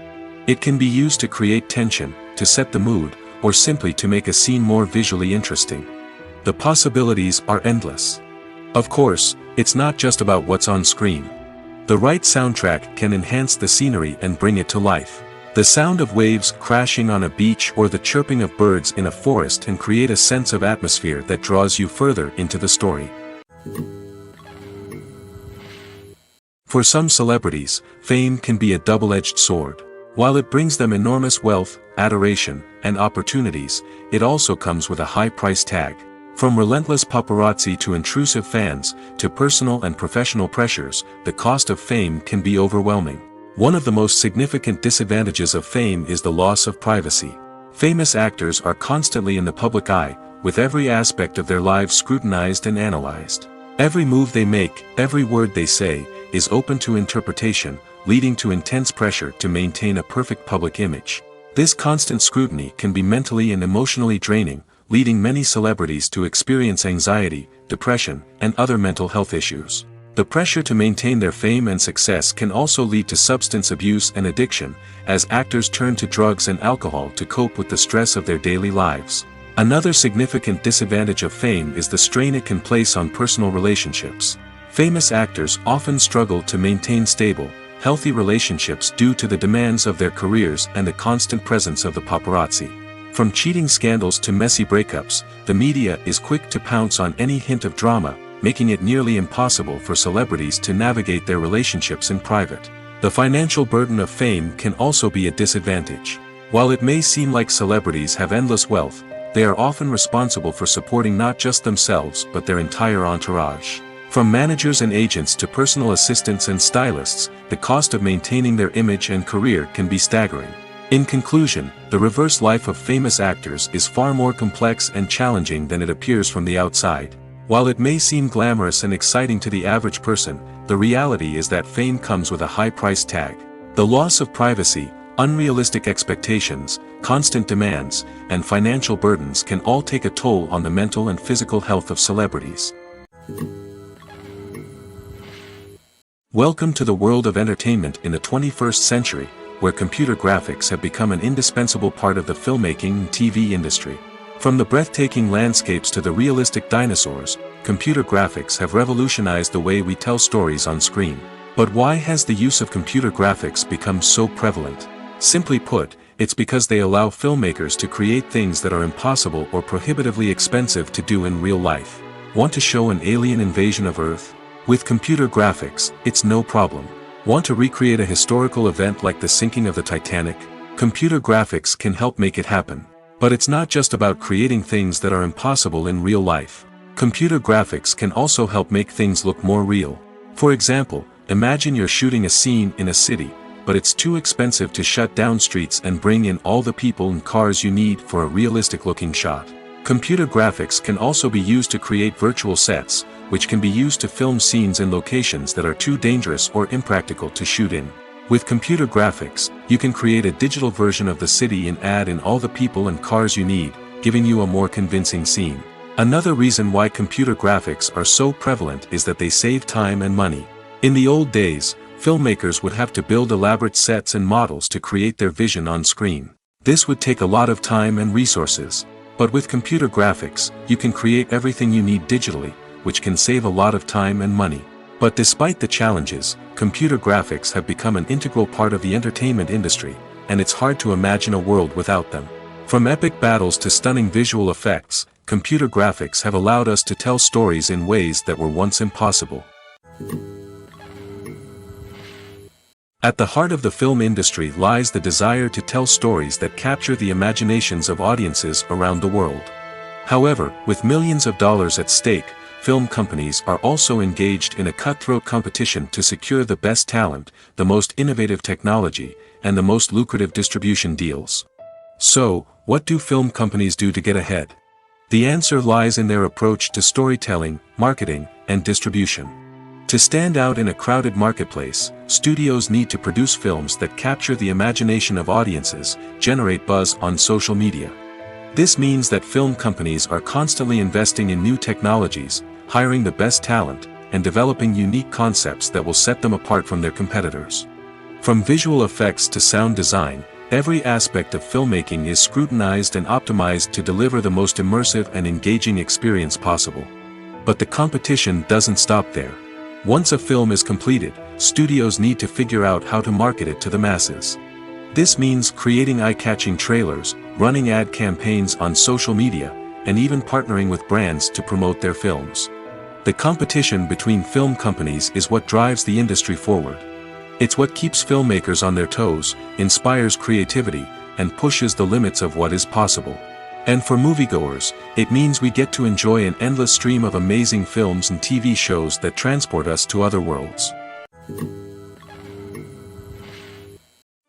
It can be used to create tension, to set the mood, or simply to make a scene more visually interesting. The possibilities are endless. Of course, it's not just about what's on screen. The right soundtrack can enhance the scenery and bring it to life. The sound of waves crashing on a beach or the chirping of birds in a forest can create a sense of atmosphere that draws you further into the story. For some celebrities, fame can be a double-edged sword. While it brings them enormous wealth, adoration, and opportunities, it also comes with a high price tag. From relentless paparazzi to intrusive fans, to personal and professional pressures, the cost of fame can be overwhelming. One of the most significant disadvantages of fame is the loss of privacy. Famous actors are constantly in the public eye, with every aspect of their lives scrutinized and analyzed. Every move they make, every word they say, is open to interpretation, leading to intense pressure to maintain a perfect public image. This constant scrutiny can be mentally and emotionally draining, leading many celebrities to experience anxiety, depression, and other mental health issues. The pressure to maintain their fame and success can also lead to substance abuse and addiction, as actors turn to drugs and alcohol to cope with the stress of their daily lives. Another significant disadvantage of fame is the strain it can place on personal relationships. Famous actors often struggle to maintain stable, healthy relationships due to the demands of their careers and the constant presence of the paparazzi. From cheating scandals to messy breakups, the media is quick to pounce on any hint of drama, making it nearly impossible for celebrities to navigate their relationships in private. The financial burden of fame can also be a disadvantage. While it may seem like celebrities have endless wealth, they are often responsible for supporting not just themselves but their entire entourage. From managers and agents to personal assistants and stylists, the cost of maintaining their image and career can be staggering. In conclusion, the reverse life of famous actors is far more complex and challenging than it appears from the outside. While it may seem glamorous and exciting to the average person, the reality is that fame comes with a high price tag. The loss of privacy, unrealistic expectations, constant demands, and financial burdens can all take a toll on the mental and physical health of celebrities. Welcome to the world of entertainment in the 21st century, where computer graphics have become an indispensable part of the filmmaking and TV industry. From the breathtaking landscapes to the realistic dinosaurs, computer graphics have revolutionized the way we tell stories on screen. But why has the use of computer graphics become so prevalent? Simply put, it's because they allow filmmakers to create things that are impossible or prohibitively expensive to do in real life. Want to show an alien invasion of Earth? With computer graphics, it's no problem. Want to recreate a historical event like the sinking of the Titanic? Computer graphics can help make it happen. But it's not just about creating things that are impossible in real life. Computer graphics can also help make things look more real. For example, imagine you're shooting a scene in a city, but it's too expensive to shut down streets and bring in all the people and cars you need for a realistic-looking shot. Computer graphics can also be used to create virtual sets, which can be used to film scenes in locations that are too dangerous or impractical to shoot in. With computer graphics, you can create a digital version of the city and add in all the people and cars you need, giving you a more convincing scene. Another reason why computer graphics are so prevalent is that they save time and money. In the old days, filmmakers would have to build elaborate sets and models to create their vision on screen. This would take a lot of time and resources. But with computer graphics, you can create everything you need digitally, which can save a lot of time and money. But despite the challenges, computer graphics have become an integral part of the entertainment industry, and it's hard to imagine a world without them. From epic battles to stunning visual effects, computer graphics have allowed us to tell stories in ways that were once impossible. At the heart of the film industry lies the desire to tell stories that capture the imaginations of audiences around the world. However, with millions of dollars at stake, film companies are also engaged in a cutthroat competition to secure the best talent, the most innovative technology, and the most lucrative distribution deals. So, what do film companies do to get ahead? The answer lies in their approach to storytelling, marketing, and distribution. To stand out in a crowded marketplace, studios need to produce films that capture the imagination of audiences, generate buzz on social media. This means that film companies are constantly investing in new technologies, hiring the best talent, and developing unique concepts that will set them apart from their competitors. From visual effects to sound design, every aspect of filmmaking is scrutinized and optimized to deliver the most immersive and engaging experience possible. But the competition doesn't stop there. Once a film is completed, studios need to figure out how to market it to the masses. This means creating eye-catching trailers, running ad campaigns on social media, and even partnering with brands to promote their films. The competition between film companies is what drives the industry forward. It's what keeps filmmakers on their toes, inspires creativity, and pushes the limits of what is possible. And for moviegoers, it means we get to enjoy an endless stream of amazing films and TV shows that transport us to other worlds.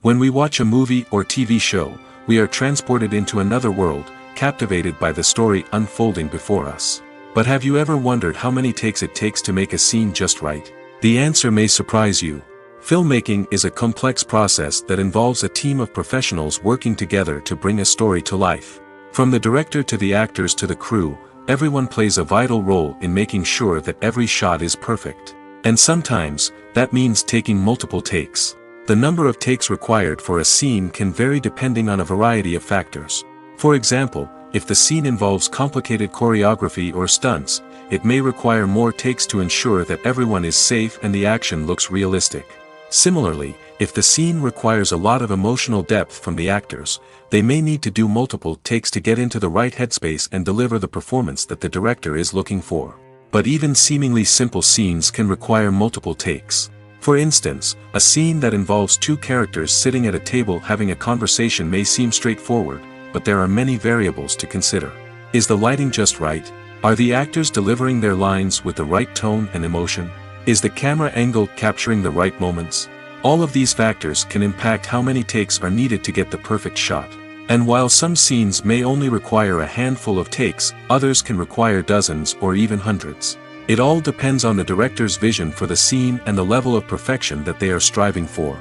When we watch a movie or TV show, we are transported into another world, captivated by the story unfolding before us. But have you ever wondered how many takes it takes to make a scene just right? The answer may surprise you. Filmmaking is a complex process that involves a team of professionals working together to bring a story to life. From the director to the actors to the crew, everyone plays a vital role in making sure that every shot is perfect. And sometimes, that means taking multiple takes. The number of takes required for a scene can vary depending on a variety of factors. For example, if the scene involves complicated choreography or stunts, it may require more takes to ensure that everyone is safe and the action looks realistic. Similarly, if the scene requires a lot of emotional depth from the actors, they may need to do multiple takes to get into the right headspace and deliver the performance that the director is looking for. But even seemingly simple scenes can require multiple takes. For instance, a scene that involves two characters sitting at a table having a conversation may seem straightforward, but there are many variables to consider. Is the lighting just right? Are the actors delivering their lines with the right tone and emotion? Is the camera angle capturing the right moments? All of these factors can impact how many takes are needed to get the perfect shot. And while some scenes may only require a handful of takes, others can require dozens or even hundreds. It all depends on the director's vision for the scene and the level of perfection that they are striving for.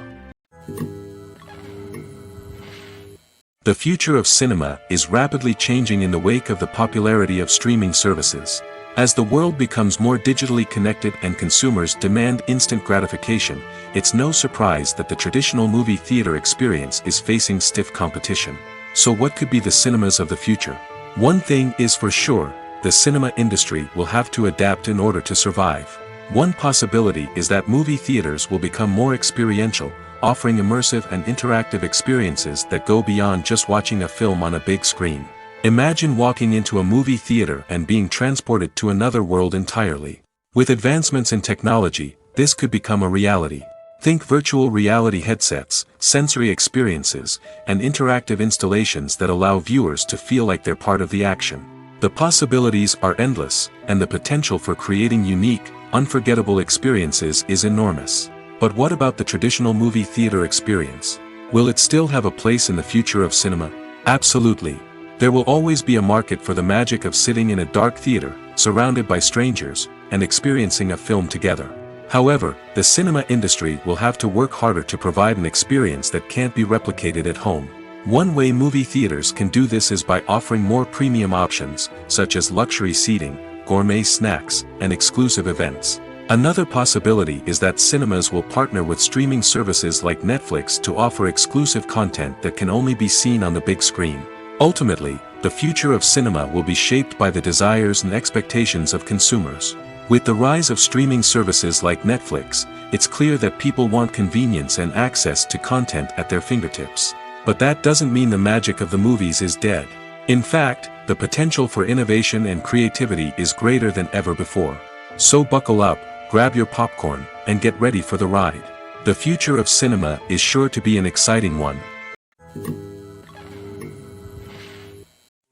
The future of cinema is rapidly changing in the wake of the popularity of streaming services. As the world becomes more digitally connected and consumers demand instant gratification, it's no surprise that the traditional movie theater experience is facing stiff competition. So what could be the cinemas of the future? One thing is for sure, the cinema industry will have to adapt in order to survive. One possibility is that movie theaters will become more experiential, offering immersive and interactive experiences that go beyond just watching a film on a big screen. Imagine walking into a movie theater and being transported to another world entirely. With advancements in technology, this could become a reality. Think virtual reality headsets, sensory experiences, and interactive installations that allow viewers to feel like they're part of the action. The possibilities are endless, and the potential for creating unique, unforgettable experiences is enormous. But what about the traditional movie theater experience? Will it still have a place in the future of cinema? Absolutely. There will always be a market for the magic of sitting in a dark theater, surrounded by strangers, and experiencing a film together. However, the cinema industry will have to work harder to provide an experience that can't be replicated at home. One way movie theaters can do this is by offering more premium options, such as luxury seating, gourmet snacks, and exclusive events. Another possibility is that cinemas will partner with streaming services like Netflix to offer exclusive content that can only be seen on the big screen. Ultimately, the future of cinema will be shaped by the desires and expectations of consumers. With the rise of streaming services like Netflix, it's clear that people want convenience and access to content at their fingertips. But that doesn't mean the magic of the movies is dead. In fact, the potential for innovation and creativity is greater than ever before. So buckle up, grab your popcorn, and get ready for the ride. The future of cinema is sure to be an exciting one.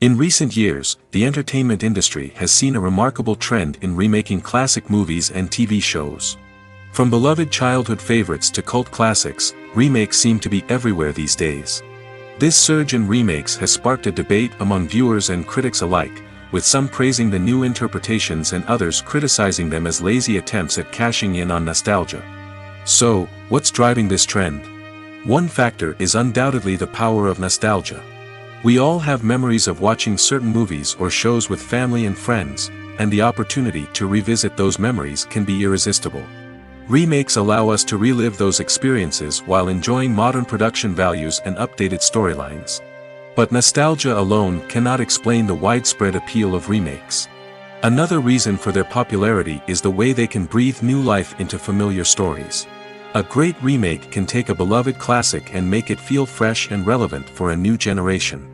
In recent years, the entertainment industry has seen a remarkable trend in remaking classic movies and TV shows. From beloved childhood favorites to cult classics, remakes seem to be everywhere these days. This surge in remakes has sparked a debate among viewers and critics alike, with some praising the new interpretations and others criticizing them as lazy attempts at cashing in on nostalgia. So, what's driving this trend? One factor is undoubtedly the power of nostalgia. We all have memories of watching certain movies or shows with family and friends, and the opportunity to revisit those memories can be irresistible. Remakes allow us to relive those experiences while enjoying modern production values and updated storylines. But nostalgia alone cannot explain the widespread appeal of remakes. Another reason for their popularity is the way they can breathe new life into familiar stories. A great remake can take a beloved classic and make it feel fresh and relevant for a new generation.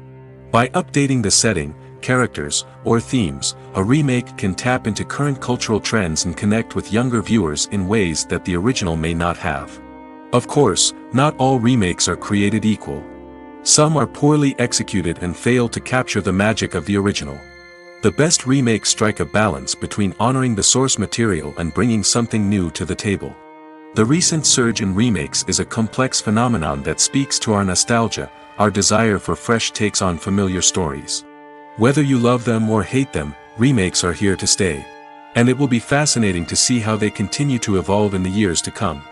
By updating the setting, characters, or themes, a remake can tap into current cultural trends and connect with younger viewers in ways that the original may not have. Of course, not all remakes are created equal. Some are poorly executed and fail to capture the magic of the original. The best remakes strike a balance between honoring the source material and bringing something new to the table. The recent surge in remakes is a complex phenomenon that speaks to our nostalgia, our desire for fresh takes on familiar stories. Whether you love them or hate them, remakes are here to stay. And it will be fascinating to see how they continue to evolve in the years to come.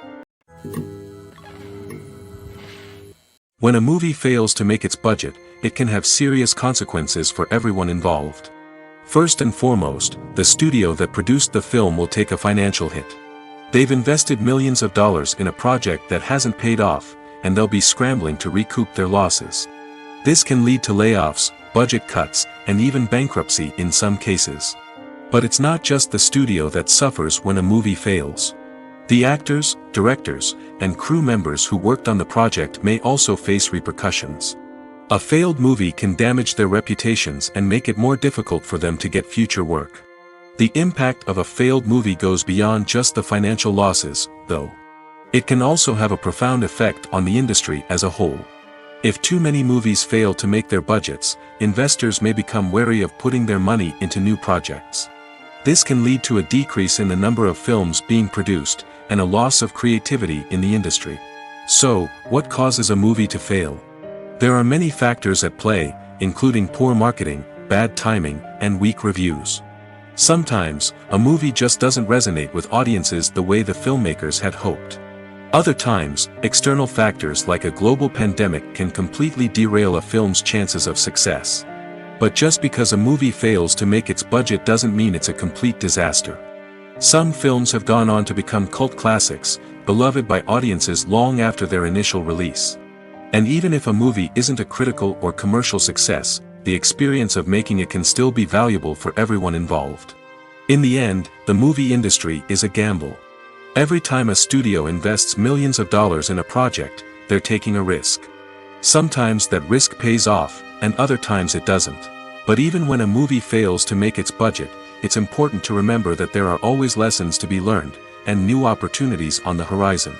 When a movie fails to make its budget, it can have serious consequences for everyone involved. First and foremost, the studio that produced the film will take a financial hit. They've invested millions of dollars in a project that hasn't paid off, and they'll be scrambling to recoup their losses. This can lead to layoffs, budget cuts, and even bankruptcy in some cases. But it's not just the studio that suffers when a movie fails. The actors, directors, and crew members who worked on the project may also face repercussions. A failed movie can damage their reputations and make it more difficult for them to get future work. The impact of a failed movie goes beyond just the financial losses, though. It can also have a profound effect on the industry as a whole. If too many movies fail to make their budgets, investors may become wary of putting their money into new projects. This can lead to a decrease in the number of films being produced, and a loss of creativity in the industry. So, what causes a movie to fail? There are many factors at play, including poor marketing, bad timing, and weak reviews. Sometimes, a movie just doesn't resonate with audiences the way the filmmakers had hoped. Other times, external factors like a global pandemic can completely derail a film's chances of success. But just because a movie fails to make its budget doesn't mean it's a complete disaster. Some films have gone on to become cult classics, beloved by audiences long after their initial release. And even if a movie isn't a critical or commercial success, the experience of making it can still be valuable for everyone involved. In the end, the movie industry is a gamble. Every time a studio invests millions of dollars in a project, they're taking a risk. Sometimes that risk pays off, and other times it doesn't. But even when a movie fails to make its budget, it's important to remember that there are always lessons to be learned, and new opportunities on the horizon.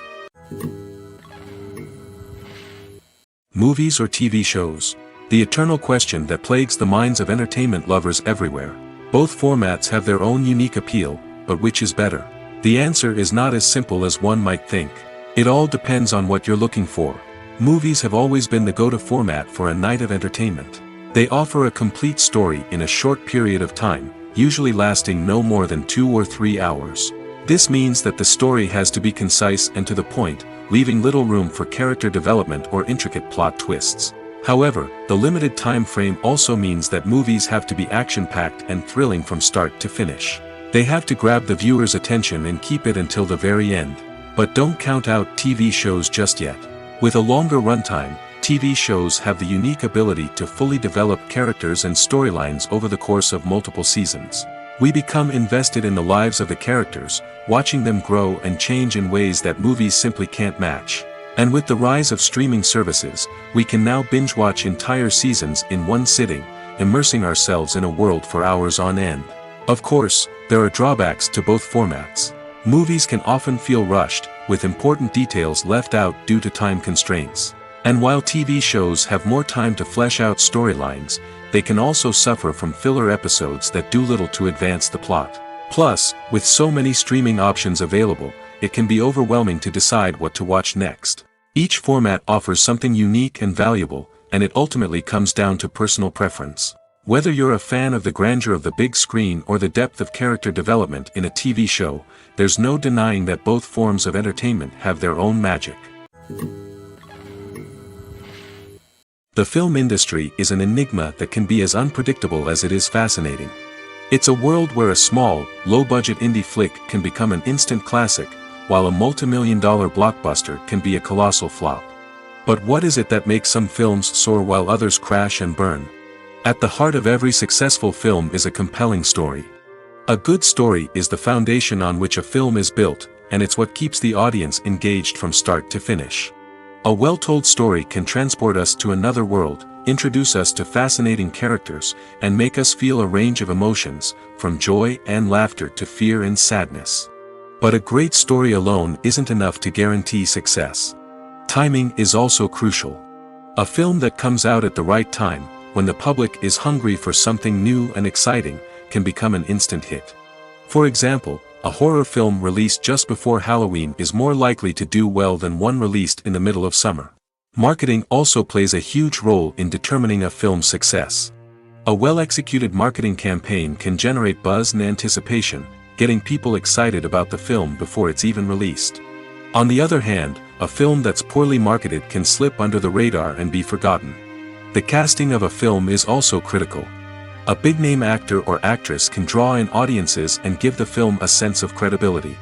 Movies or TV shows? The eternal question that plagues the minds of entertainment lovers everywhere. Both formats have their own unique appeal, but which is better? The answer is not as simple as one might think. It all depends on what you're looking for. Movies have always been the go-to format for a night of entertainment. They offer a complete story in a short period of time, usually lasting no more than 2 or 3 hours. This means that the story has to be concise and to the point, leaving little room for character development or intricate plot twists. However, the limited time frame also means that movies have to be action-packed and thrilling from start to finish. They have to grab the viewer's attention and keep it until the very end. But don't count out TV shows just yet. With a longer runtime, TV shows have the unique ability to fully develop characters and storylines over the course of multiple seasons. We become invested in the lives of the characters, watching them grow and change in ways that movies simply can't match. And with the rise of streaming services, we can now binge-watch entire seasons in one sitting, immersing ourselves in a world for hours on end. Of course, there are drawbacks to both formats. Movies can often feel rushed, with important details left out due to time constraints. And while TV shows have more time to flesh out storylines, they can also suffer from filler episodes that do little to advance the plot. Plus, with so many streaming options available, it can be overwhelming to decide what to watch next. Each format offers something unique and valuable, and it ultimately comes down to personal preference. Whether you're a fan of the grandeur of the big screen or the depth of character development in a TV show, there's no denying that both forms of entertainment have their own magic. The film industry is an enigma that can be as unpredictable as it is fascinating. It's a world where a small, low-budget indie flick can become an instant classic, while a multi-million-dollar blockbuster can be a colossal flop. But what is it that makes some films soar while others crash and burn? At the heart of every successful film is a compelling story. A good story is the foundation on which a film is built, and it's what keeps the audience engaged from start to finish. A well-told story can transport us to another world, introduce us to fascinating characters, and make us feel a range of emotions, from joy and laughter to fear and sadness. But a great story alone isn't enough to guarantee success. Timing is also crucial. A film that comes out at the right time, when the public is hungry for something new and exciting, can become an instant hit. For example, a horror film released just before Halloween is more likely to do well than one released in the middle of summer. Marketing also plays a huge role in determining a film's success. A well-executed marketing campaign can generate buzz and anticipation, getting people excited about the film before it's even released. On the other hand, a film that's poorly marketed can slip under the radar and be forgotten. The casting of a film is also critical. A big-name actor or actress can draw in audiences and give the film a sense of credibility.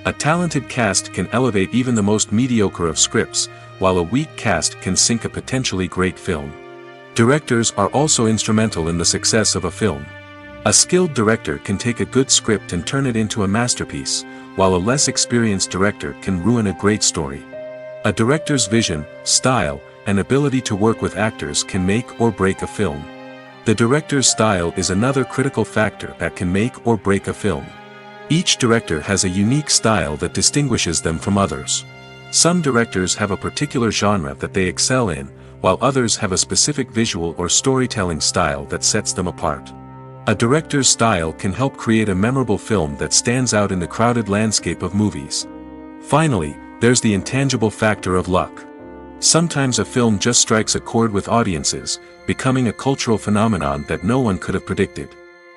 A talented cast can elevate even the most mediocre of scripts, while a weak cast can sink a potentially great film. Directors are also instrumental in the success of a film. A skilled director can take a good script and turn it into a masterpiece, while a less experienced director can ruin a great story. A director's vision, style, and ability to work with actors can make or break a film. The director's style is another critical factor that can make or break a film. Each director has a unique style that distinguishes them from others. Some directors have a particular genre that they excel in, while others have a specific visual or storytelling style that sets them apart. A director's style can help create a memorable film that stands out in the crowded landscape of movies. Finally, there's the intangible factor of luck. Sometimes a film just strikes a chord with audiences, becoming a cultural phenomenon that no one could have predicted.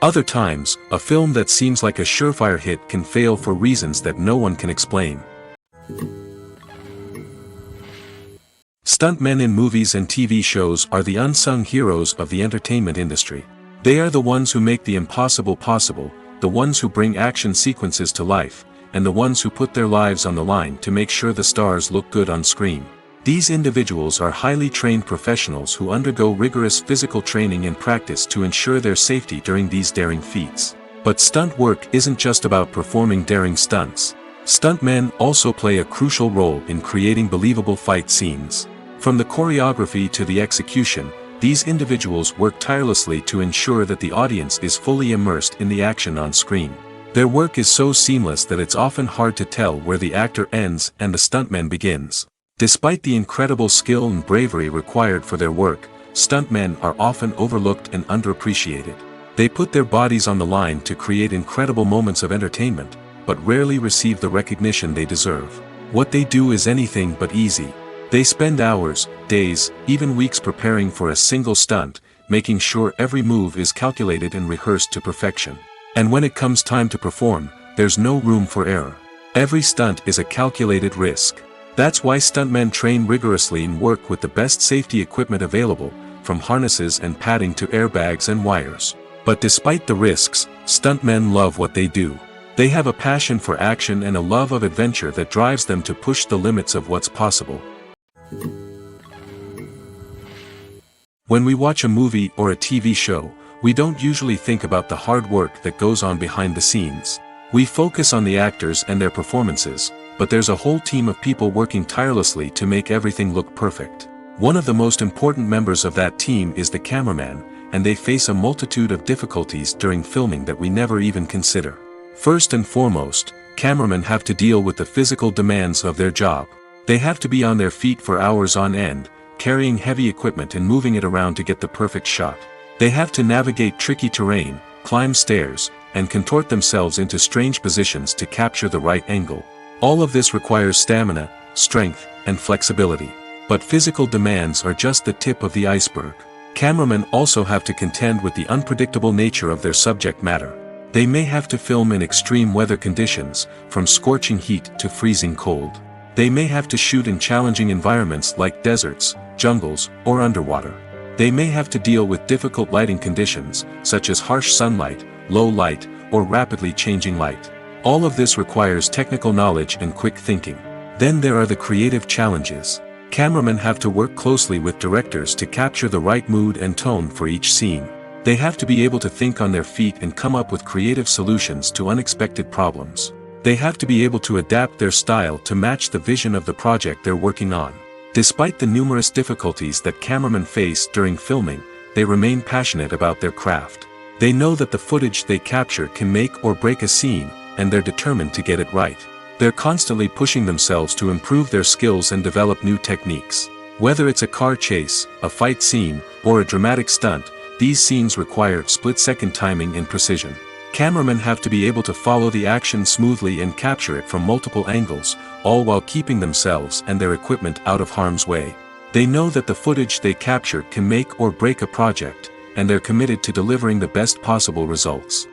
Other times, a film that seems like a surefire hit can fail for reasons that no one can explain. Stuntmen in movies and TV shows are the unsung heroes of the entertainment industry. They are the ones who make the impossible possible, the ones who bring action sequences to life, and the ones who put their lives on the line to make sure the stars look good on screen. These individuals are highly trained professionals who undergo rigorous physical training and practice to ensure their safety during these daring feats. But stunt work isn't just about performing daring stunts. Stuntmen also play a crucial role in creating believable fight scenes. From the choreography to the execution, these individuals work tirelessly to ensure that the audience is fully immersed in the action on screen. Their work is so seamless that it's often hard to tell where the actor ends and the stuntman begins. Despite the incredible skill and bravery required for their work, stuntmen are often overlooked and underappreciated. They put their bodies on the line to create incredible moments of entertainment, but rarely receive the recognition they deserve. What they do is anything but easy. They spend hours, days, even weeks preparing for a single stunt, making sure every move is calculated and rehearsed to perfection. And when it comes time to perform, there's no room for error. Every stunt is a calculated risk. That's why stuntmen train rigorously and work with the best safety equipment available, from harnesses and padding to airbags and wires. But despite the risks, stuntmen love what they do. They have a passion for action and a love of adventure that drives them to push the limits of what's possible. When we watch a movie or a TV show, we don't usually think about the hard work that goes on behind the scenes. We focus on the actors and their performances, but there's a whole team of people working tirelessly to make everything look perfect. One of the most important members of that team is the cameraman, and they face a multitude of difficulties during filming that we never even consider. First and foremost, cameramen have to deal with the physical demands of their job. They have to be on their feet for hours on end, carrying heavy equipment and moving it around to get the perfect shot. They have to navigate tricky terrain, climb stairs, and contort themselves into strange positions to capture the right angle. All of this requires stamina, strength, and flexibility. But physical demands are just the tip of the iceberg. Cameramen also have to contend with the unpredictable nature of their subject matter. They may have to film in extreme weather conditions, from scorching heat to freezing cold. They may have to shoot in challenging environments like deserts, jungles, or underwater. They may have to deal with difficult lighting conditions, such as harsh sunlight, low light, or rapidly changing light. All of this requires technical knowledge and quick thinking. Then there are the creative challenges. Cameramen have to work closely with directors to capture the right mood and tone for each scene. They have to be able to think on their feet and come up with creative solutions to unexpected problems. They have to be able to adapt their style to match the vision of the project they're working on. Despite the numerous difficulties that cameramen face during filming, they remain passionate about their craft. They know that the footage they capture can make or break a scene, and they're determined to get it right. They're constantly pushing themselves to improve their skills and develop new techniques. Whether it's a car chase, a fight scene, or a dramatic stunt, these scenes require split-second timing and precision. Cameramen have to be able to follow the action smoothly and capture it from multiple angles, all while keeping themselves and their equipment out of harm's way. They know that the footage they capture can make or break a project, and they're committed to delivering the best possible results.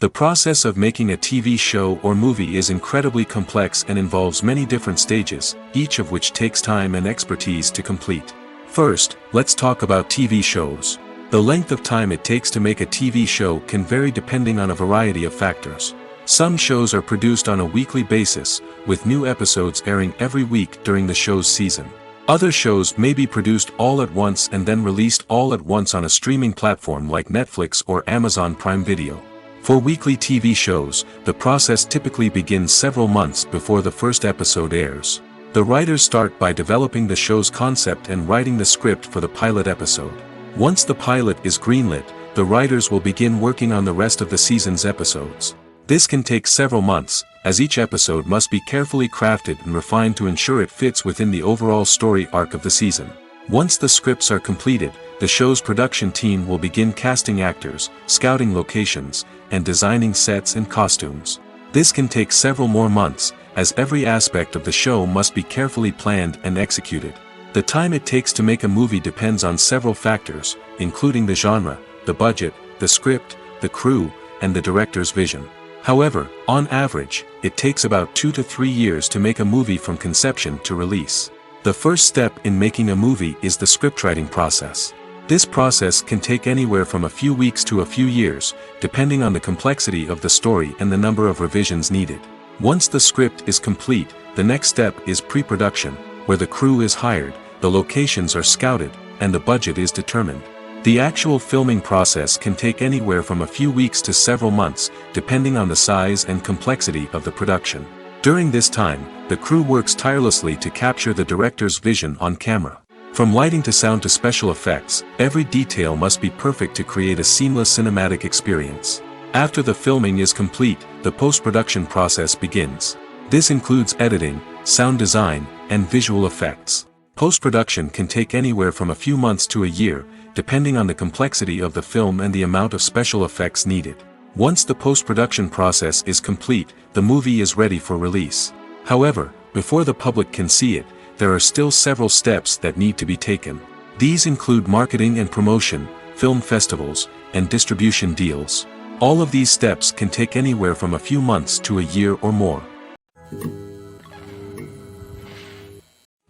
The process of making a TV show or movie is incredibly complex and involves many different stages, each of which takes time and expertise to complete. First, let's talk about TV shows. The length of time it takes to make a TV show can vary depending on a variety of factors. Some shows are produced on a weekly basis, with new episodes airing every week during the show's season. Other shows may be produced all at once and then released all at once on a streaming platform like Netflix or Amazon Prime Video. For weekly TV shows, the process typically begins several months before the first episode airs. The writers start by developing the show's concept and writing the script for the pilot episode. Once the pilot is greenlit, the writers will begin working on the rest of the season's episodes. This can take several months, as each episode must be carefully crafted and refined to ensure it fits within the overall story arc of the season. Once the scripts are completed, the show's production team will begin casting actors, scouting locations, and designing sets and costumes. This can take several more months, as every aspect of the show must be carefully planned and executed. The time it takes to make a movie depends on several factors, including the genre, the budget, the script, the crew, and the director's vision. However, on average, it takes about 2 to 3 years to make a movie from conception to release. The first step in making a movie is the scriptwriting process. This process can take anywhere from a few weeks to a few years, depending on the complexity of the story and the number of revisions needed. Once the script is complete, the next step is pre-production, where the crew is hired, the locations are scouted, and the budget is determined. The actual filming process can take anywhere from a few weeks to several months, depending on the size and complexity of the production. During this time, the crew works tirelessly to capture the director's vision on camera. From lighting to sound to special effects, every detail must be perfect to create a seamless cinematic experience. After the filming is complete, the post-production process begins. This includes editing, sound design, and visual effects. Post-production can take anywhere from a few months to a year, depending on the complexity of the film and the amount of special effects needed. Once the post-production process is complete, the movie is ready for release. However, before the public can see it, there are still several steps that need to be taken. These include marketing and promotion, film festivals, and distribution deals. All of these steps can take anywhere from a few months to a year or more.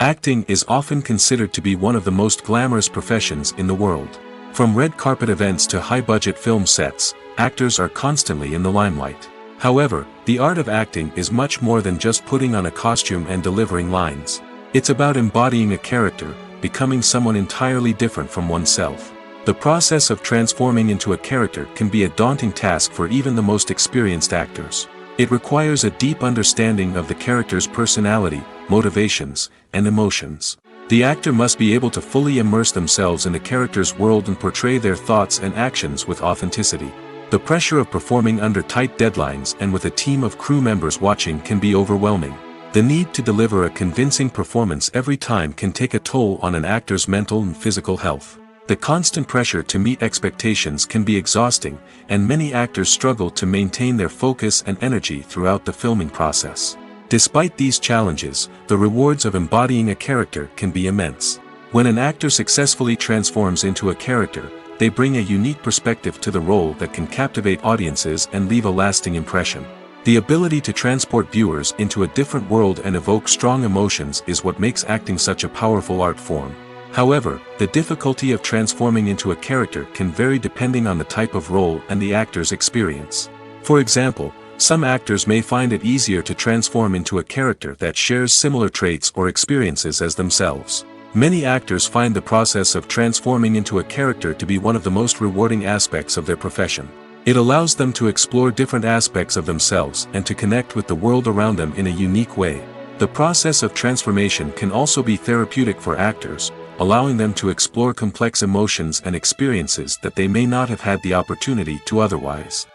Acting is often considered to be one of the most glamorous professions in the world. From red carpet events to high-budget film sets, actors are constantly in the limelight. However, the art of acting is much more than just putting on a costume and delivering lines. It's about embodying a character, becoming someone entirely different from oneself. The process of transforming into a character can be a daunting task for even the most experienced actors. It requires a deep understanding of the character's personality, motivations, and emotions. The actor must be able to fully immerse themselves in the character's world and portray their thoughts and actions with authenticity. The pressure of performing under tight deadlines and with a team of crew members watching can be overwhelming. The need to deliver a convincing performance every time can take a toll on an actor's mental and physical health. The constant pressure to meet expectations can be exhausting, and many actors struggle to maintain their focus and energy throughout the filming process. Despite these challenges, the rewards of embodying a character can be immense. When an actor successfully transforms into a character, they bring a unique perspective to the role that can captivate audiences and leave a lasting impression. The ability to transport viewers into a different world and evoke strong emotions is what makes acting such a powerful art form. However, the difficulty of transforming into a character can vary depending on the type of role and the actor's experience. For example, some actors may find it easier to transform into a character that shares similar traits or experiences as themselves. Many actors find the process of transforming into a character to be one of the most rewarding aspects of their profession. It allows them to explore different aspects of themselves and to connect with the world around them in a unique way. The process of transformation can also be therapeutic for actors, allowing them to explore complex emotions and experiences that they may not have had the opportunity to otherwise.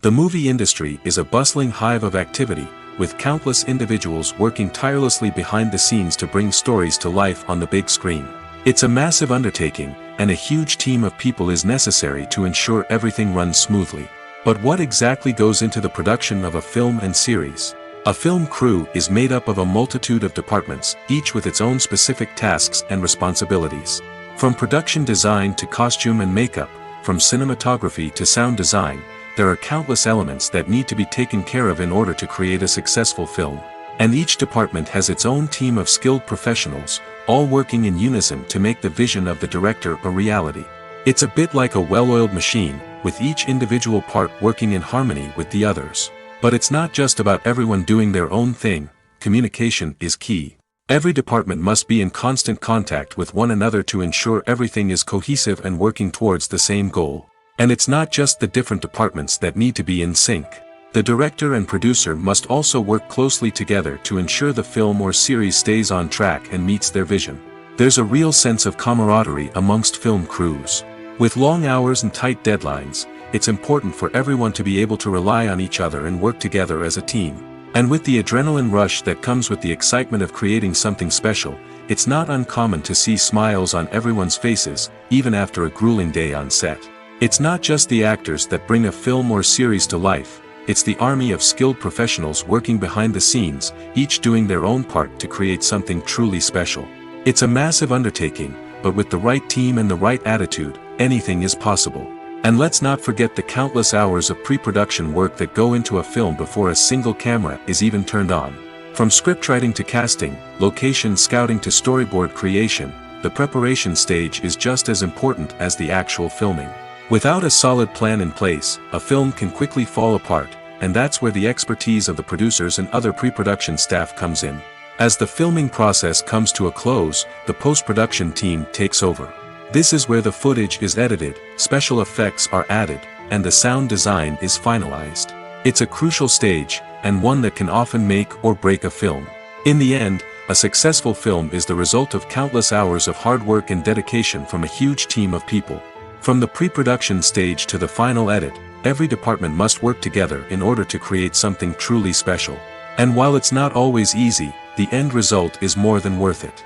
The movie industry is a bustling hive of activity, with countless individuals working tirelessly behind the scenes to bring stories to life on the big screen. It's a massive undertaking, and a huge team of people is necessary to ensure everything runs smoothly. But what exactly goes into the production of a film and series? A film crew is made up of a multitude of departments, each with its own specific tasks and responsibilities. From production design to costume and makeup, from cinematography to sound design, there are countless elements that need to be taken care of in order to create a successful film. And each department has its own team of skilled professionals, all working in unison to make the vision of the director a reality. It's a bit like a well-oiled machine, with each individual part working in harmony with the others. But it's not just about everyone doing their own thing. Communication is key. Every department must be in constant contact with one another to ensure everything is cohesive and working towards the same goal. And it's not just the different departments that need to be in sync. The director and producer must also work closely together to ensure the film or series stays on track and meets their vision. There's a real sense of camaraderie amongst film crews. With long hours and tight deadlines, it's important for everyone to be able to rely on each other and work together as a team. And with the adrenaline rush that comes with the excitement of creating something special, it's not uncommon to see smiles on everyone's faces, even after a grueling day on set. It's not just the actors that bring a film or series to life, it's the army of skilled professionals working behind the scenes, each doing their own part to create something truly special. It's a massive undertaking, but with the right team and the right attitude, anything is possible. And let's not forget the countless hours of pre-production work that go into a film before a single camera is even turned on. From scriptwriting to casting, location scouting to storyboard creation, the preparation stage is just as important as the actual filming. Without a solid plan in place, a film can quickly fall apart, and that's where the expertise of the producers and other pre-production staff comes in. As the filming process comes to a close, the post-production team takes over. This is where the footage is edited, special effects are added, and the sound design is finalized. It's a crucial stage, and one that can often make or break a film. In the end, a successful film is the result of countless hours of hard work and dedication from a huge team of people. From the pre-production stage to the final edit, every department must work together in order to create something truly special. And while it's not always easy, the end result is more than worth it.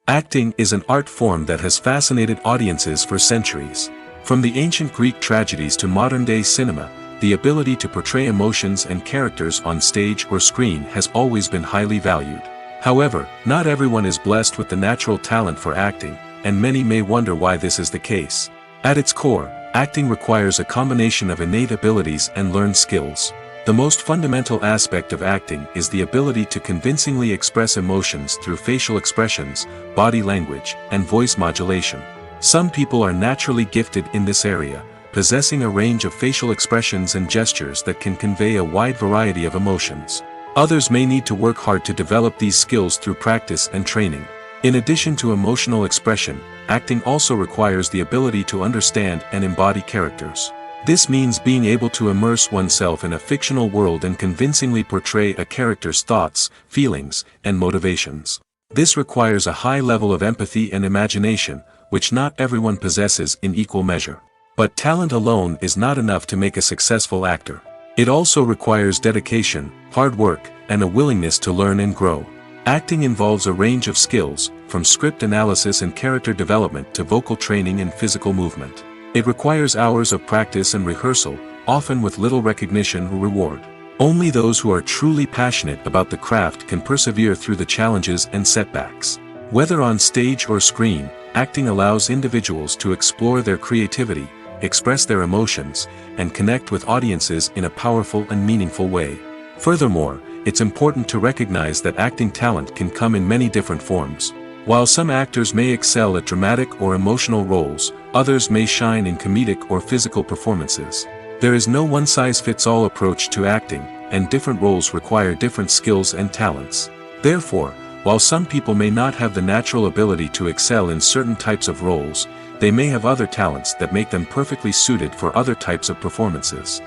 Acting is an art form that has fascinated audiences for centuries. From the ancient Greek tragedies to modern-day cinema, the ability to portray emotions and characters on stage or screen has always been highly valued. However, not everyone is blessed with the natural talent for acting, and many may wonder why this is the case. At its core, acting requires a combination of innate abilities and learned skills. The most fundamental aspect of acting is the ability to convincingly express emotions through facial expressions, body language, and voice modulation. Some people are naturally gifted in this area, possessing a range of facial expressions and gestures that can convey a wide variety of emotions. Others may need to work hard to develop these skills through practice and training. In addition to emotional expression, acting also requires the ability to understand and embody characters. This means being able to immerse oneself in a fictional world and convincingly portray a character's thoughts, feelings, and motivations. This requires a high level of empathy and imagination, which not everyone possesses in equal measure. But talent alone is not enough to make a successful actor. It also requires dedication, hard work, and a willingness to learn and grow. Acting involves a range of skills, from script analysis and character development to vocal training and physical movement. It requires hours of practice and rehearsal, often with little recognition or reward. Only those who are truly passionate about the craft can persevere through the challenges and setbacks. Whether on stage or screen, acting allows individuals to explore their creativity, express their emotions, and connect with audiences in a powerful and meaningful way. Furthermore, it's important to recognize that acting talent can come in many different forms. While some actors may excel at dramatic or emotional roles, others may shine in comedic or physical performances. There is no one-size-fits-all approach to acting, and different roles require different skills and talents. Therefore, while some people may not have the natural ability to excel in certain types of roles, they may have other talents that make them perfectly suited for other types of performances.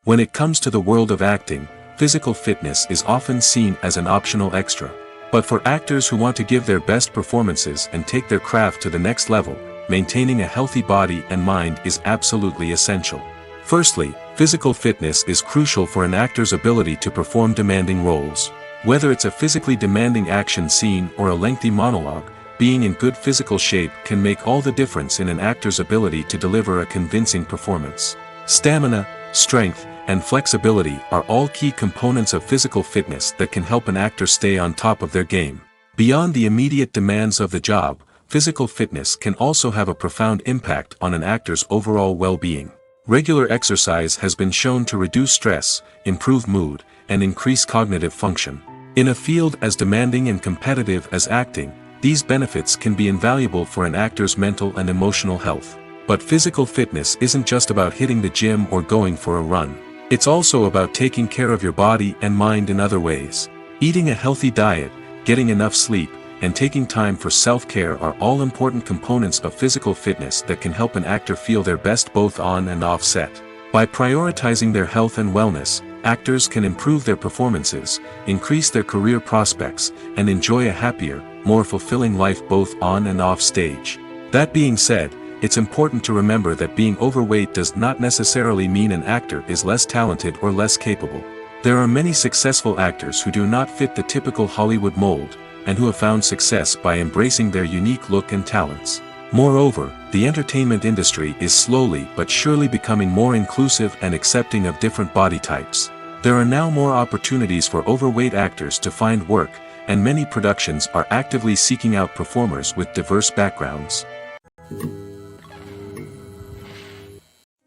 When it comes to the world of acting, physical fitness is often seen as an optional extra. But for actors who want to give their best performances and take their craft to the next level, maintaining a healthy body and mind is absolutely essential. Firstly, physical fitness is crucial for an actor's ability to perform demanding roles. Whether it's a physically demanding action scene or a lengthy monologue, being in good physical shape can make all the difference in an actor's ability to deliver a convincing performance. Stamina, strength, and flexibility are all key components of physical fitness that can help an actor stay on top of their game. Beyond the immediate demands of the job, physical fitness can also have a profound impact on an actor's overall well-being. Regular exercise has been shown to reduce stress, improve mood, and increase cognitive function. In a field as demanding and competitive as acting, these benefits can be invaluable for an actor's mental and emotional health. But physical fitness isn't just about hitting the gym or going for a run. It's also about taking care of your body and mind in other ways. Eating a healthy diet, getting enough sleep, and taking time for self-care are all important components of physical fitness that can help an actor feel their best both on and off set. By prioritizing their health and wellness, actors can improve their performances, increase their career prospects, and enjoy a happier, more fulfilling life both on and off stage. That being said, it's important to remember that being overweight does not necessarily mean an actor is less talented or less capable. There are many successful actors who do not fit the typical Hollywood mold, and who have found success by embracing their unique look and talents. Moreover, the entertainment industry is slowly but surely becoming more inclusive and accepting of different body types. There are now more opportunities for overweight actors to find work, and many productions are actively seeking out performers with diverse backgrounds.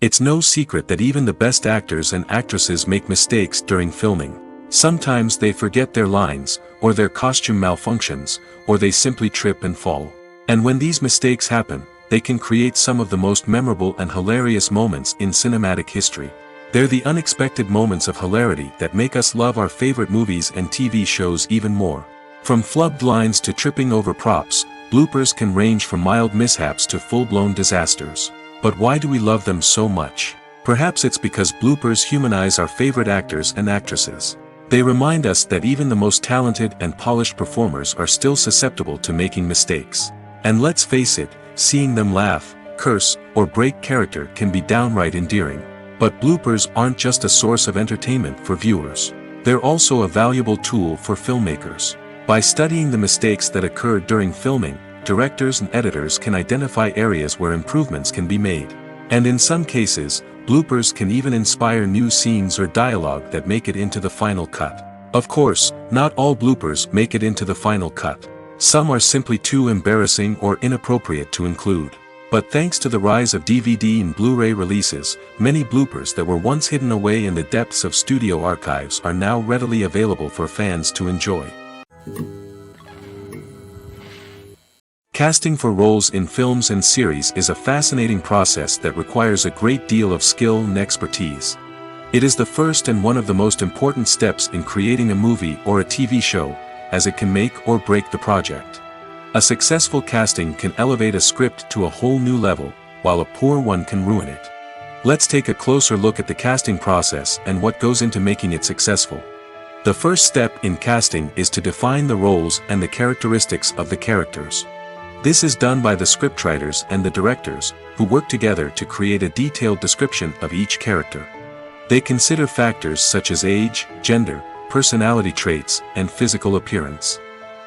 It's no secret that even the best actors and actresses make mistakes during filming. Sometimes they forget their lines, or their costume malfunctions, or they simply trip and fall. And when these mistakes happen, they can create some of the most memorable and hilarious moments in cinematic history. They're the unexpected moments of hilarity that make us love our favorite movies and TV shows even more. From flubbed lines to tripping over props, bloopers can range from mild mishaps to full-blown disasters. But why do we love them so much? Perhaps it's because bloopers humanize our favorite actors and actresses. They remind us that even the most talented and polished performers are still susceptible to making mistakes. And let's face it, seeing them laugh, curse, or break character can be downright endearing. But bloopers aren't just a source of entertainment for viewers. They're also a valuable tool for filmmakers. By studying the mistakes that occurred during filming, directors and editors can identify areas where improvements can be made. And in some cases, bloopers can even inspire new scenes or dialogue that make it into the final cut. Of course, not all bloopers make it into the final cut. Some are simply too embarrassing or inappropriate to include. But thanks to the rise of DVD and Blu-ray releases, many bloopers that were once hidden away in the depths of studio archives are now readily available for fans to enjoy. Casting for roles in films and series is a fascinating process that requires a great deal of skill and expertise. It is the first and one of the most important steps in creating a movie or a TV show, as it can make or break the project. A successful casting can elevate a script to a whole new level, while a poor one can ruin it. Let's take a closer look at the casting process and what goes into making it successful. The first step in casting is to define the roles and the characteristics of the characters. This is done by the scriptwriters and the directors, who work together to create a detailed description of each character. They consider factors such as age, gender, personality traits, and physical appearance.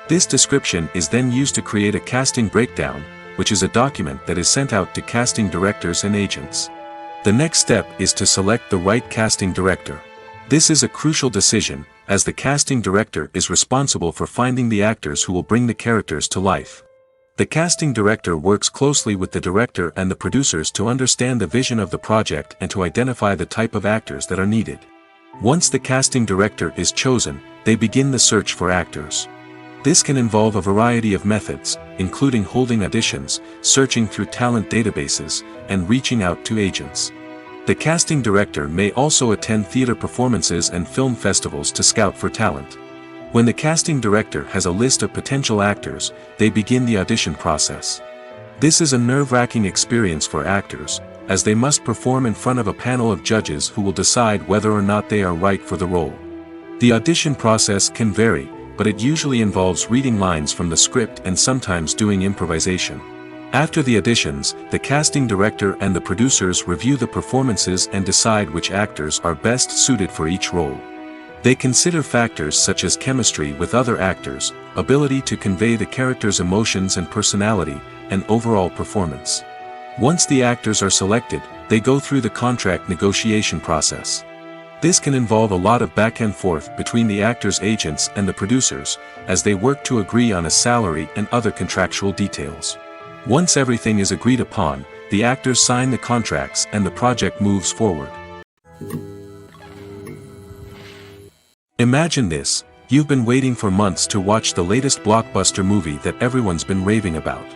This description is then used to create a casting breakdown, which is a document that is sent out to casting directors and agents. The next step is to select the right casting director. This is a crucial decision, as the casting director is responsible for finding the actors who will bring the characters to life. The casting director works closely with the director and the producers to understand the vision of the project and to identify the type of actors that are needed. Once the casting director is chosen, they begin the search for actors. This can involve a variety of methods, including holding auditions, searching through talent databases, and reaching out to agents. The casting director may also attend theater performances and film festivals to scout for talent. When the casting director has a list of potential actors, they begin the audition process. This is a nerve-wracking experience for actors, as they must perform in front of a panel of judges who will decide whether or not they are right for the role. The audition process can vary, but it usually involves reading lines from the script and sometimes doing improvisation. After the auditions, the casting director and the producers review the performances and decide which actors are best suited for each role. They consider factors such as chemistry with other actors, ability to convey the character's emotions and personality, and overall performance. Once the actors are selected, they go through the contract negotiation process. This can involve a lot of back and forth between the actors' agents and the producers, as they work to agree on a salary and other contractual details. Once everything is agreed upon, the actors sign the contracts and the project moves forward. Imagine this: you've been waiting for months to watch the latest blockbuster movie that everyone's been raving about.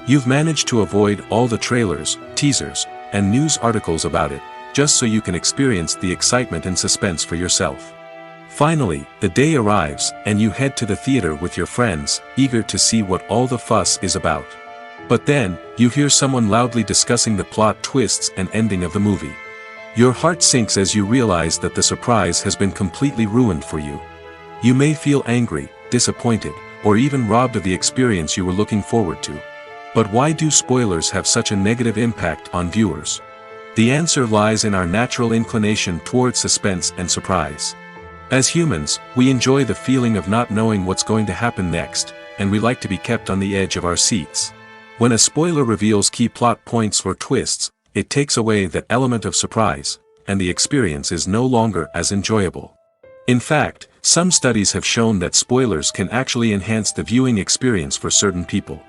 You've managed to avoid all the trailers, teasers, and news articles about it, just so you can experience the excitement and suspense for yourself. Finally, the day arrives, and you head to the theater with your friends, eager to see what all the fuss is about. But then, you hear someone loudly discussing the plot twists and ending of the movie. Your heart sinks as you realize that the surprise has been completely ruined for you. You may feel angry, disappointed, or even robbed of the experience you were looking forward to. But why do spoilers have such a negative impact on viewers? The answer lies in our natural inclination toward suspense and surprise. As humans, we enjoy the feeling of not knowing what's going to happen next, and we like to be kept on the edge of our seats. When a spoiler reveals key plot points or twists, it takes away that element of surprise, and the experience is no longer as enjoyable. In fact, some studies have shown that spoilers can actually enhance the viewing experience for certain people.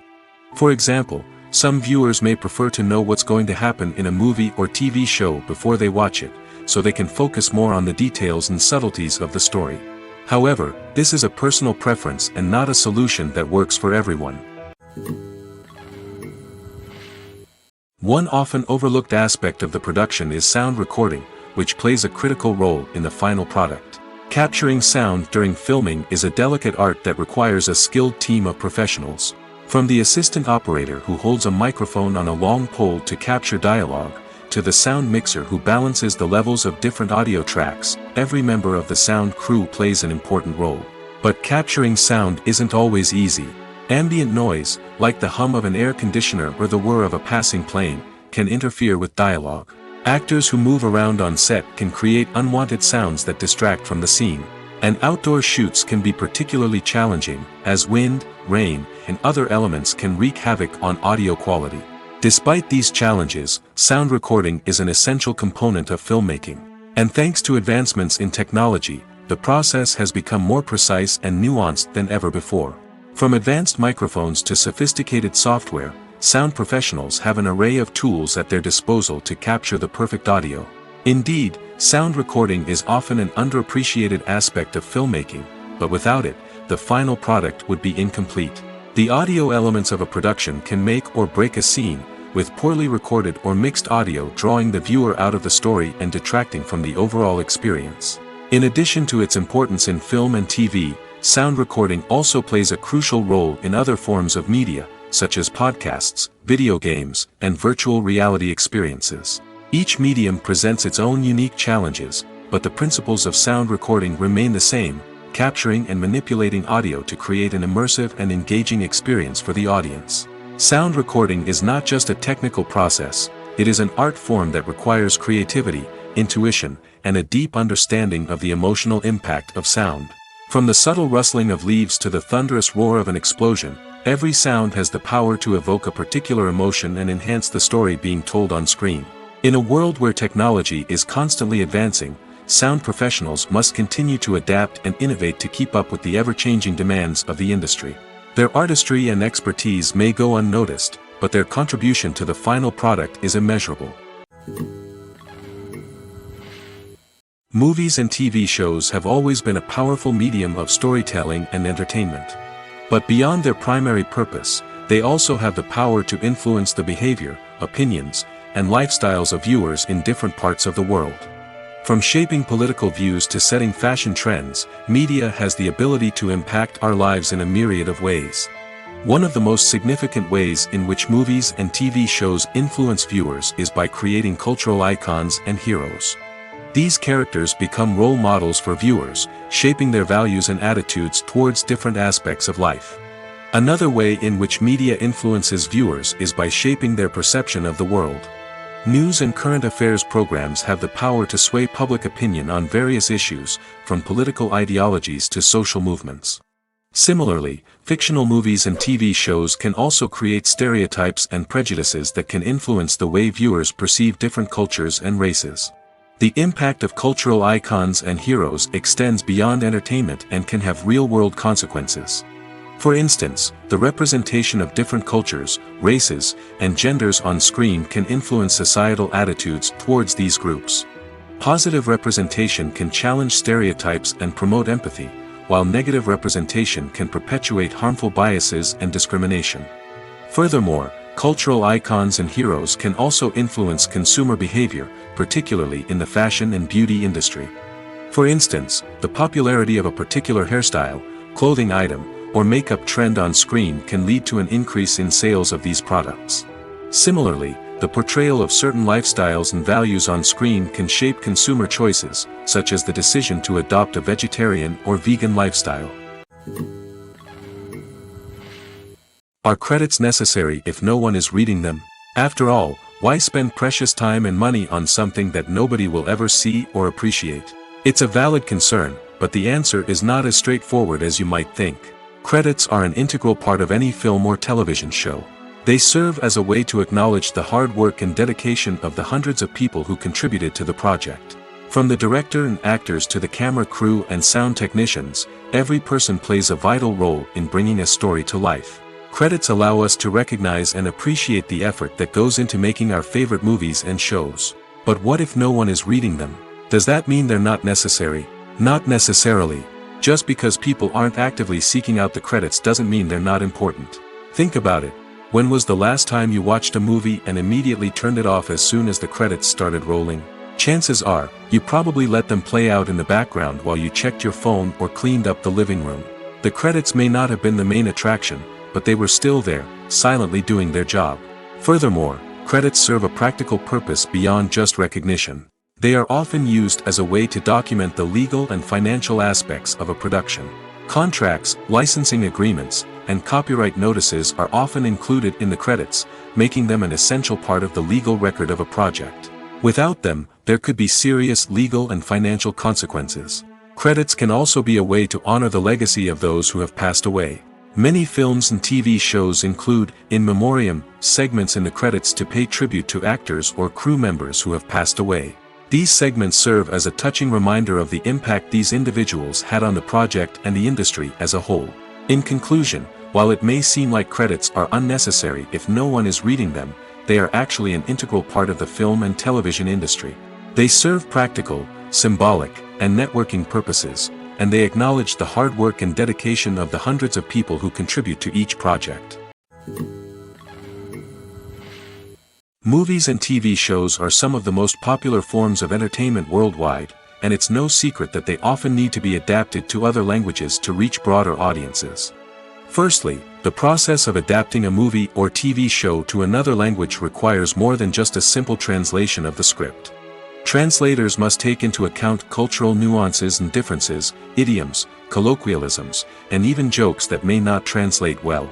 For example, some viewers may prefer to know what's going to happen in a movie or TV show before they watch it, so they can focus more on the details and subtleties of the story. However, this is a personal preference and not a solution that works for everyone. One often overlooked aspect of the production is sound recording, which plays a critical role in the final product. Capturing sound during filming is a delicate art that requires a skilled team of professionals. From the assistant operator who holds a microphone on a long pole to capture dialogue, to the sound mixer who balances the levels of different audio tracks, every member of the sound crew plays an important role. But capturing sound isn't always easy. Ambient noise, like the hum of an air conditioner or the whir of a passing plane, can interfere with dialogue. Actors who move around on set can create unwanted sounds that distract from the scene. And outdoor shoots can be particularly challenging, as wind, rain, and other elements can wreak havoc on audio quality. Despite these challenges, sound recording is an essential component of filmmaking. And thanks to advancements in technology, the process has become more precise and nuanced than ever before. From advanced microphones to sophisticated software, sound professionals have an array of tools at their disposal to capture the perfect audio. Indeed, sound recording is often an underappreciated aspect of filmmaking, but without it, the final product would be incomplete. The audio elements of a production can make or break a scene, with poorly recorded or mixed audio drawing the viewer out of the story and detracting from the overall experience. In addition to its importance in film and TV, sound recording also plays a crucial role in other forms of media, such as podcasts, video games, and virtual reality experiences. Each medium presents its own unique challenges, but the principles of sound recording remain the same: capturing and manipulating audio to create an immersive and engaging experience for the audience. Sound recording is not just a technical process, it is an art form that requires creativity, intuition, and a deep understanding of the emotional impact of sound. From the subtle rustling of leaves to the thunderous roar of an explosion, every sound has the power to evoke a particular emotion and enhance the story being told on screen. In a world where technology is constantly advancing, sound professionals must continue to adapt and innovate to keep up with the ever-changing demands of the industry. Their artistry and expertise may go unnoticed, but their contribution to the final product is immeasurable. Movies and TV shows have always been a powerful medium of storytelling and entertainment. But beyond their primary purpose, they also have the power to influence the behavior, opinions, and lifestyles of viewers in different parts of the world. From shaping political views to setting fashion trends, media has the ability to impact our lives in a myriad of ways. One of the most significant ways in which movies and TV shows influence viewers is by creating cultural icons and heroes. These characters become role models for viewers, shaping their values and attitudes towards different aspects of life. Another way in which media influences viewers is by shaping their perception of the world. News and current affairs programs have the power to sway public opinion on various issues, from political ideologies to social movements. Similarly, fictional movies and TV shows can also create stereotypes and prejudices that can influence the way viewers perceive different cultures and races. The impact of cultural icons and heroes extends beyond entertainment and can have real-world consequences. For instance, the representation of different cultures, races, and genders on screen can influence societal attitudes towards these groups. Positive representation can challenge stereotypes and promote empathy, while negative representation can perpetuate harmful biases and discrimination. Furthermore, cultural icons and heroes can also influence consumer behavior, particularly in the fashion and beauty industry. For instance, the popularity of a particular hairstyle, clothing item, or makeup trend on screen can lead to an increase in sales of these products. Similarly, the portrayal of certain lifestyles and values on screen can shape consumer choices, such as the decision to adopt a vegetarian or vegan lifestyle. Are credits necessary if no one is reading them? After all, why spend precious time and money on something that nobody will ever see or appreciate? It's a valid concern, but the answer is not as straightforward as you might think. Credits are an integral part of any film or television show. They serve as a way to acknowledge the hard work and dedication of the hundreds of people who contributed to the project. From the director and actors to the camera crew and sound technicians, every person plays a vital role in bringing a story to life. Credits allow us to recognize and appreciate the effort that goes into making our favorite movies and shows. But what if no one is reading them? Does that mean they're not necessary? Not necessarily. Just because people aren't actively seeking out the credits doesn't mean they're not important. Think about it. When was the last time you watched a movie and immediately turned it off as soon as the credits started rolling? Chances are, you probably let them play out in the background while you checked your phone or cleaned up the living room. The credits may not have been the main attraction, but they were still there, silently doing their job. Furthermore, credits serve a practical purpose beyond just recognition. They are often used as a way to document the legal and financial aspects of a production. Contracts, licensing agreements, and copyright notices are often included in the credits, making them an essential part of the legal record of a project. Without them, there could be serious legal and financial consequences. Credits can also be a way to honor the legacy of those who have passed away. Many films and TV shows include, in memoriam, segments in the credits to pay tribute to actors or crew members who have passed away. These segments serve as a touching reminder of the impact these individuals had on the project and the industry as a whole. In conclusion, while it may seem like credits are unnecessary if no one is reading them, they are actually an integral part of the film and television industry. They serve practical, symbolic, and networking purposes, and they acknowledge the hard work and dedication of the hundreds of people who contribute to each project. Movies and TV shows are some of the most popular forms of entertainment worldwide, and it's no secret that they often need to be adapted to other languages to reach broader audiences. Firstly, the process of adapting a movie or TV show to another language requires more than just a simple translation of the script. Translators must take into account cultural nuances and differences, idioms, colloquialisms, and even jokes that may not translate well.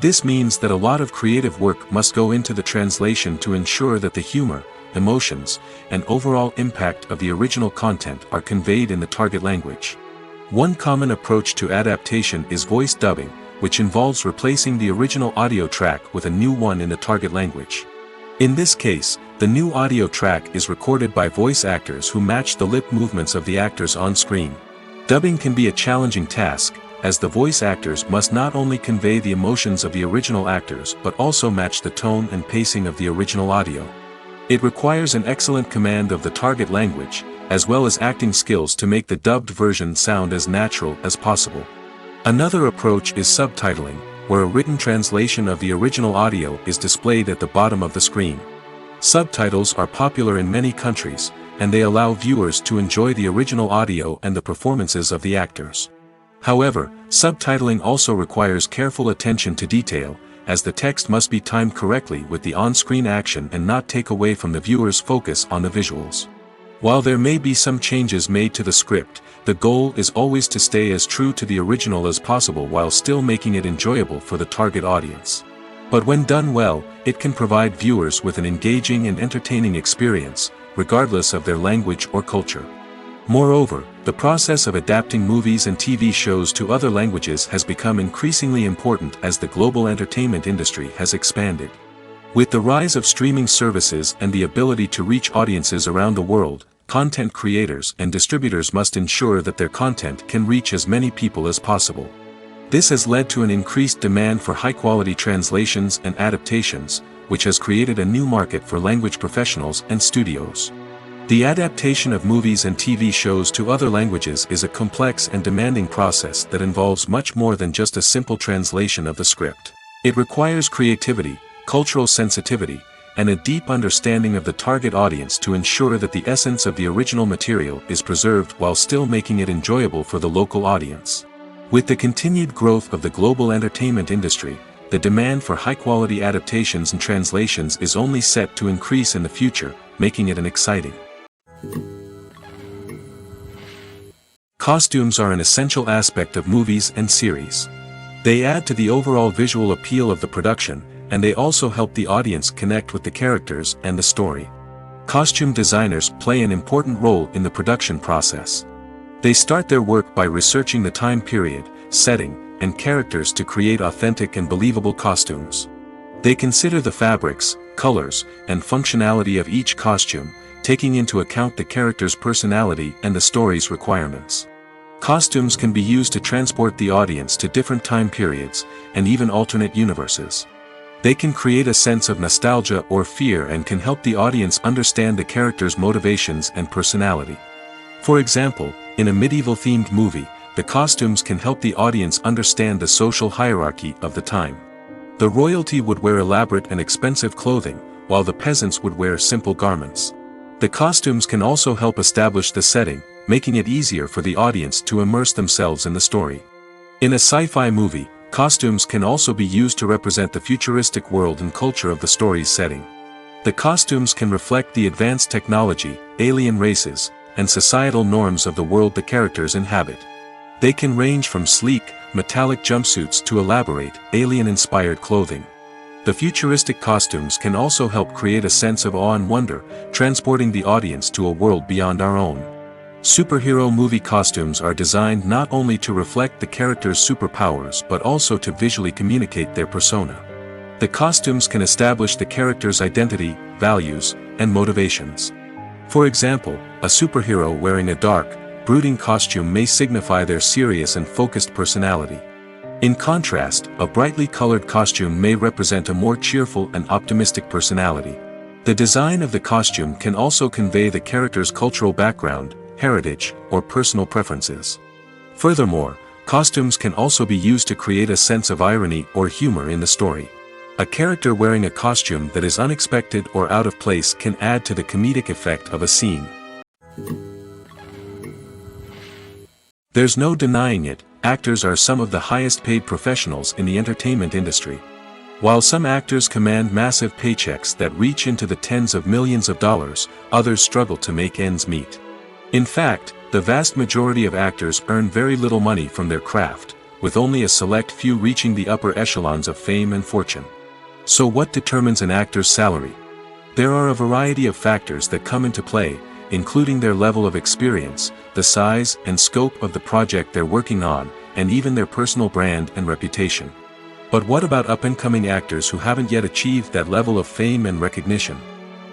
This means that a lot of creative work must go into the translation to ensure that the humor, emotions, and overall impact of the original content are conveyed in the target language. One common approach to adaptation is voice dubbing, which involves replacing the original audio track with a new one in the target language. In this case, the new audio track is recorded by voice actors who match the lip movements of the actors on screen. Dubbing can be a challenging task, as the voice actors must not only convey the emotions of the original actors but also match the tone and pacing of the original audio. It requires an excellent command of the target language, as well as acting skills to make the dubbed version sound as natural as possible. Another approach is subtitling, where a written translation of the original audio is displayed at the bottom of the screen. Subtitles are popular in many countries, and they allow viewers to enjoy the original audio and the performances of the actors. However, subtitling also requires careful attention to detail, as the text must be timed correctly with the on-screen action and not take away from the viewer's focus on the visuals. While there may be some changes made to the script, the goal is always to stay as true to the original as possible while still making it enjoyable for the target audience. But when done well, it can provide viewers with an engaging and entertaining experience, regardless of their language or culture. Moreover, the process of adapting movies and TV shows to other languages has become increasingly important as the global entertainment industry has expanded. With the rise of streaming services and the ability to reach audiences around the world, content creators and distributors must ensure that their content can reach as many people as possible. This has led to an increased demand for high-quality translations and adaptations, which has created a new market for language professionals and studios. The adaptation of movies and TV shows to other languages is a complex and demanding process that involves much more than just a simple translation of the script. It requires creativity, cultural sensitivity, and a deep understanding of the target audience to ensure that the essence of the original material is preserved while still making it enjoyable for the local audience. With the continued growth of the global entertainment industry, the demand for high-quality adaptations and translations is only set to increase in the future, making it an exciting. Costumes are an essential aspect of movies and series. They add to the overall visual appeal of the production, and they also help the audience connect with the characters and the story. Costume designers play an important role in the production process. They start their work by researching the time period, setting, and characters to create authentic and believable costumes. They consider the fabrics, colors, and functionality of each costume, taking into account the character's personality and the story's requirements. Costumes can be used to transport the audience to different time periods, and even alternate universes. They can create a sense of nostalgia or fear and can help the audience understand the character's motivations and personality. For example, in a medieval-themed movie, the costumes can help the audience understand the social hierarchy of the time. The royalty would wear elaborate and expensive clothing, while the peasants would wear simple garments. The costumes can also help establish the setting, making it easier for the audience to immerse themselves in the story. In a sci-fi movie, costumes can also be used to represent the futuristic world and culture of the story's setting. The costumes can reflect the advanced technology, alien races, and societal norms of the world the characters inhabit. They can range from sleek, metallic jumpsuits to elaborate, alien-inspired clothing. The futuristic costumes can also help create a sense of awe and wonder, transporting the audience to a world beyond our own. Superhero movie costumes are designed not only to reflect the character's superpowers but also to visually communicate their persona. The costumes can establish the character's identity, values, and motivations. For example, a superhero wearing a dark, brooding costume may signify their serious and focused personality. In contrast, a brightly colored costume may represent a more cheerful and optimistic personality. The design of the costume can also convey the character's cultural background, heritage, or personal preferences. Furthermore, costumes can also be used to create a sense of irony or humor in the story. A character wearing a costume that is unexpected or out of place can add to the comedic effect of a scene. There's no denying it, actors are some of the highest paid professionals in the entertainment industry. While some actors command massive paychecks that reach into the tens of millions of dollars, others struggle to make ends meet. In fact, the vast majority of actors earn very little money from their craft, with only a select few reaching the upper echelons of fame and fortune. So what determines an actor's salary? There are a variety of factors that come into play, including their level of experience, the size and scope of the project they're working on, and even their personal brand and reputation. But what about up-and-coming actors who haven't yet achieved that level of fame and recognition?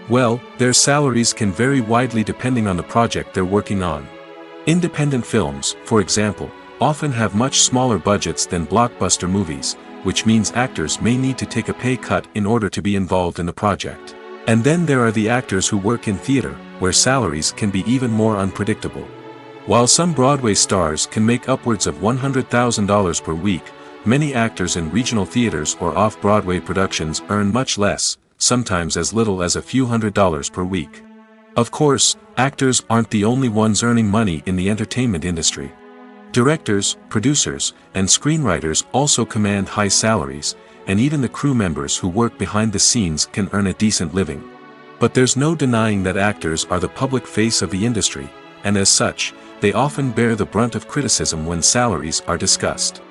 Well, their salaries can vary widely depending on the project they're working on. Independent films, for example, often have much smaller budgets than blockbuster movies, which means actors may need to take a pay cut in order to be involved in the project. And then there are the actors who work in theater, where salaries can be even more unpredictable. While some Broadway stars can make upwards of $100,000 per week, many actors in regional theaters or off-Broadway productions earn much less, sometimes as little as a few $100s per week. Of course, actors aren't the only ones earning money in the entertainment industry. Directors, producers, and screenwriters also command high salaries, and even the crew members who work behind the scenes can earn a decent living. But there's no denying that actors are the public face of the industry, and as such, they often bear the brunt of criticism when salaries are discussed.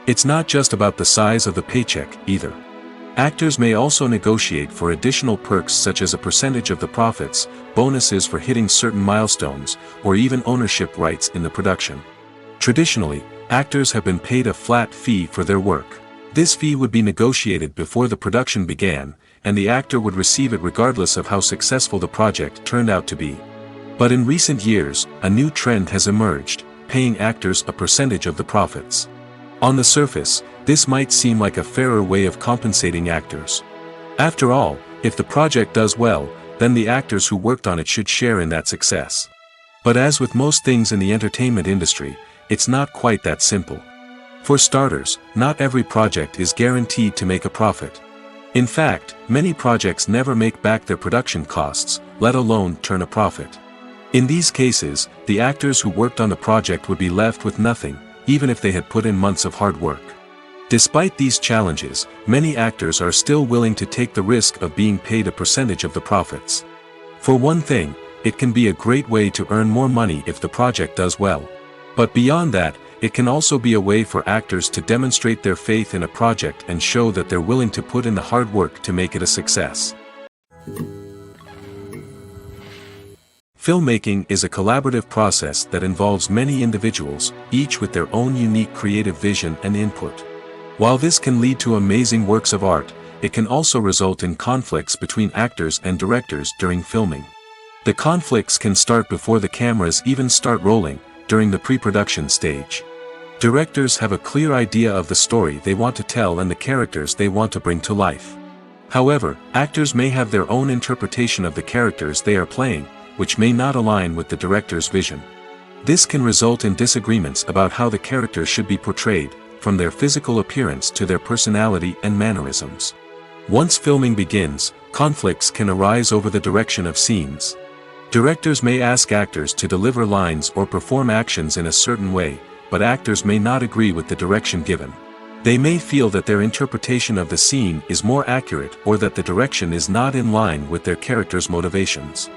It's not just about the size of the paycheck, either. Actors may also negotiate for additional perks such as a percentage of the profits, bonuses for hitting certain milestones, or even ownership rights in the production. Traditionally, actors have been paid a flat fee for their work. This fee would be negotiated before the production began, and the actor would receive it regardless of how successful the project turned out to be. But in recent years, a new trend has emerged, paying actors a percentage of the profits. On the surface, this might seem like a fairer way of compensating actors. After all, if the project does well, then the actors who worked on it should share in that success. But as with most things in the entertainment industry, it's not quite that simple. For starters, not every project is guaranteed to make a profit. In fact, many projects never make back their production costs, let alone turn a profit. In these cases, the actors who worked on the project would be left with nothing, even if they had put in months of hard work. Despite these challenges, many actors are still willing to take the risk of being paid a percentage of the profits. For one thing, it can be a great way to earn more money if the project does well. But beyond that, it can also be a way for actors to demonstrate their faith in a project and show that they're willing to put in the hard work to make it a success. Filmmaking is a collaborative process that involves many individuals, each with their own unique creative vision and input. While this can lead to amazing works of art, it can also result in conflicts between actors and directors during filming. The conflicts can start before the cameras even start rolling, during the pre-production stage. Directors have a clear idea of the story they want to tell and the characters they want to bring to life. However, actors may have their own interpretation of the characters they are playing, which may not align with the director's vision. This can result in disagreements about how the characters should be portrayed, from their physical appearance to their personality and mannerisms. Once filming begins, conflicts can arise over the direction of scenes. Directors may ask actors to deliver lines or perform actions in a certain way, but actors may not agree with the direction given. They may feel that their interpretation of the scene is more accurate or that the direction is not in line with their character's motivations.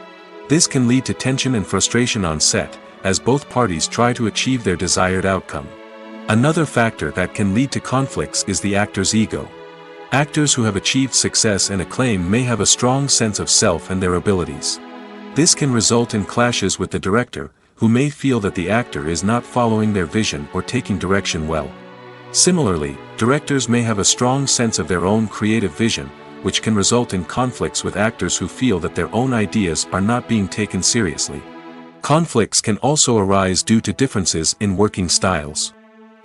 This can lead to tension and frustration on set, as both parties try to achieve their desired outcome. Another factor that can lead to conflicts is the actor's ego. Actors who have achieved success and acclaim may have a strong sense of self and their abilities. This can result in clashes with the director, who may feel that the actor is not following their vision or taking direction well. Similarly, directors may have a strong sense of their own creative vision, which can result in conflicts with actors who feel that their own ideas are not being taken seriously. Conflicts can also arise due to differences in working styles.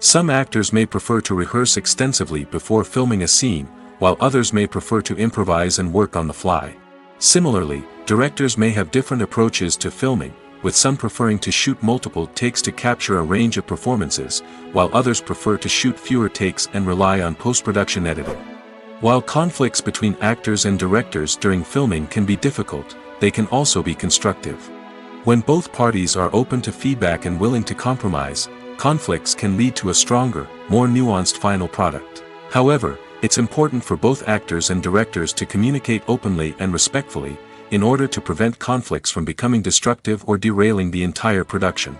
Some actors may prefer to rehearse extensively before filming a scene, while others may prefer to improvise and work on the fly. Similarly, directors may have different approaches to filming, with some preferring to shoot multiple takes to capture a range of performances, while others prefer to shoot fewer takes and rely on post-production editing. While conflicts between actors and directors during filming can be difficult, they can also be constructive. When both parties are open to feedback and willing to compromise, conflicts can lead to a stronger, more nuanced final product. However, it's important for both actors and directors to communicate openly and respectfully, in order to prevent conflicts from becoming destructive or derailing the entire production.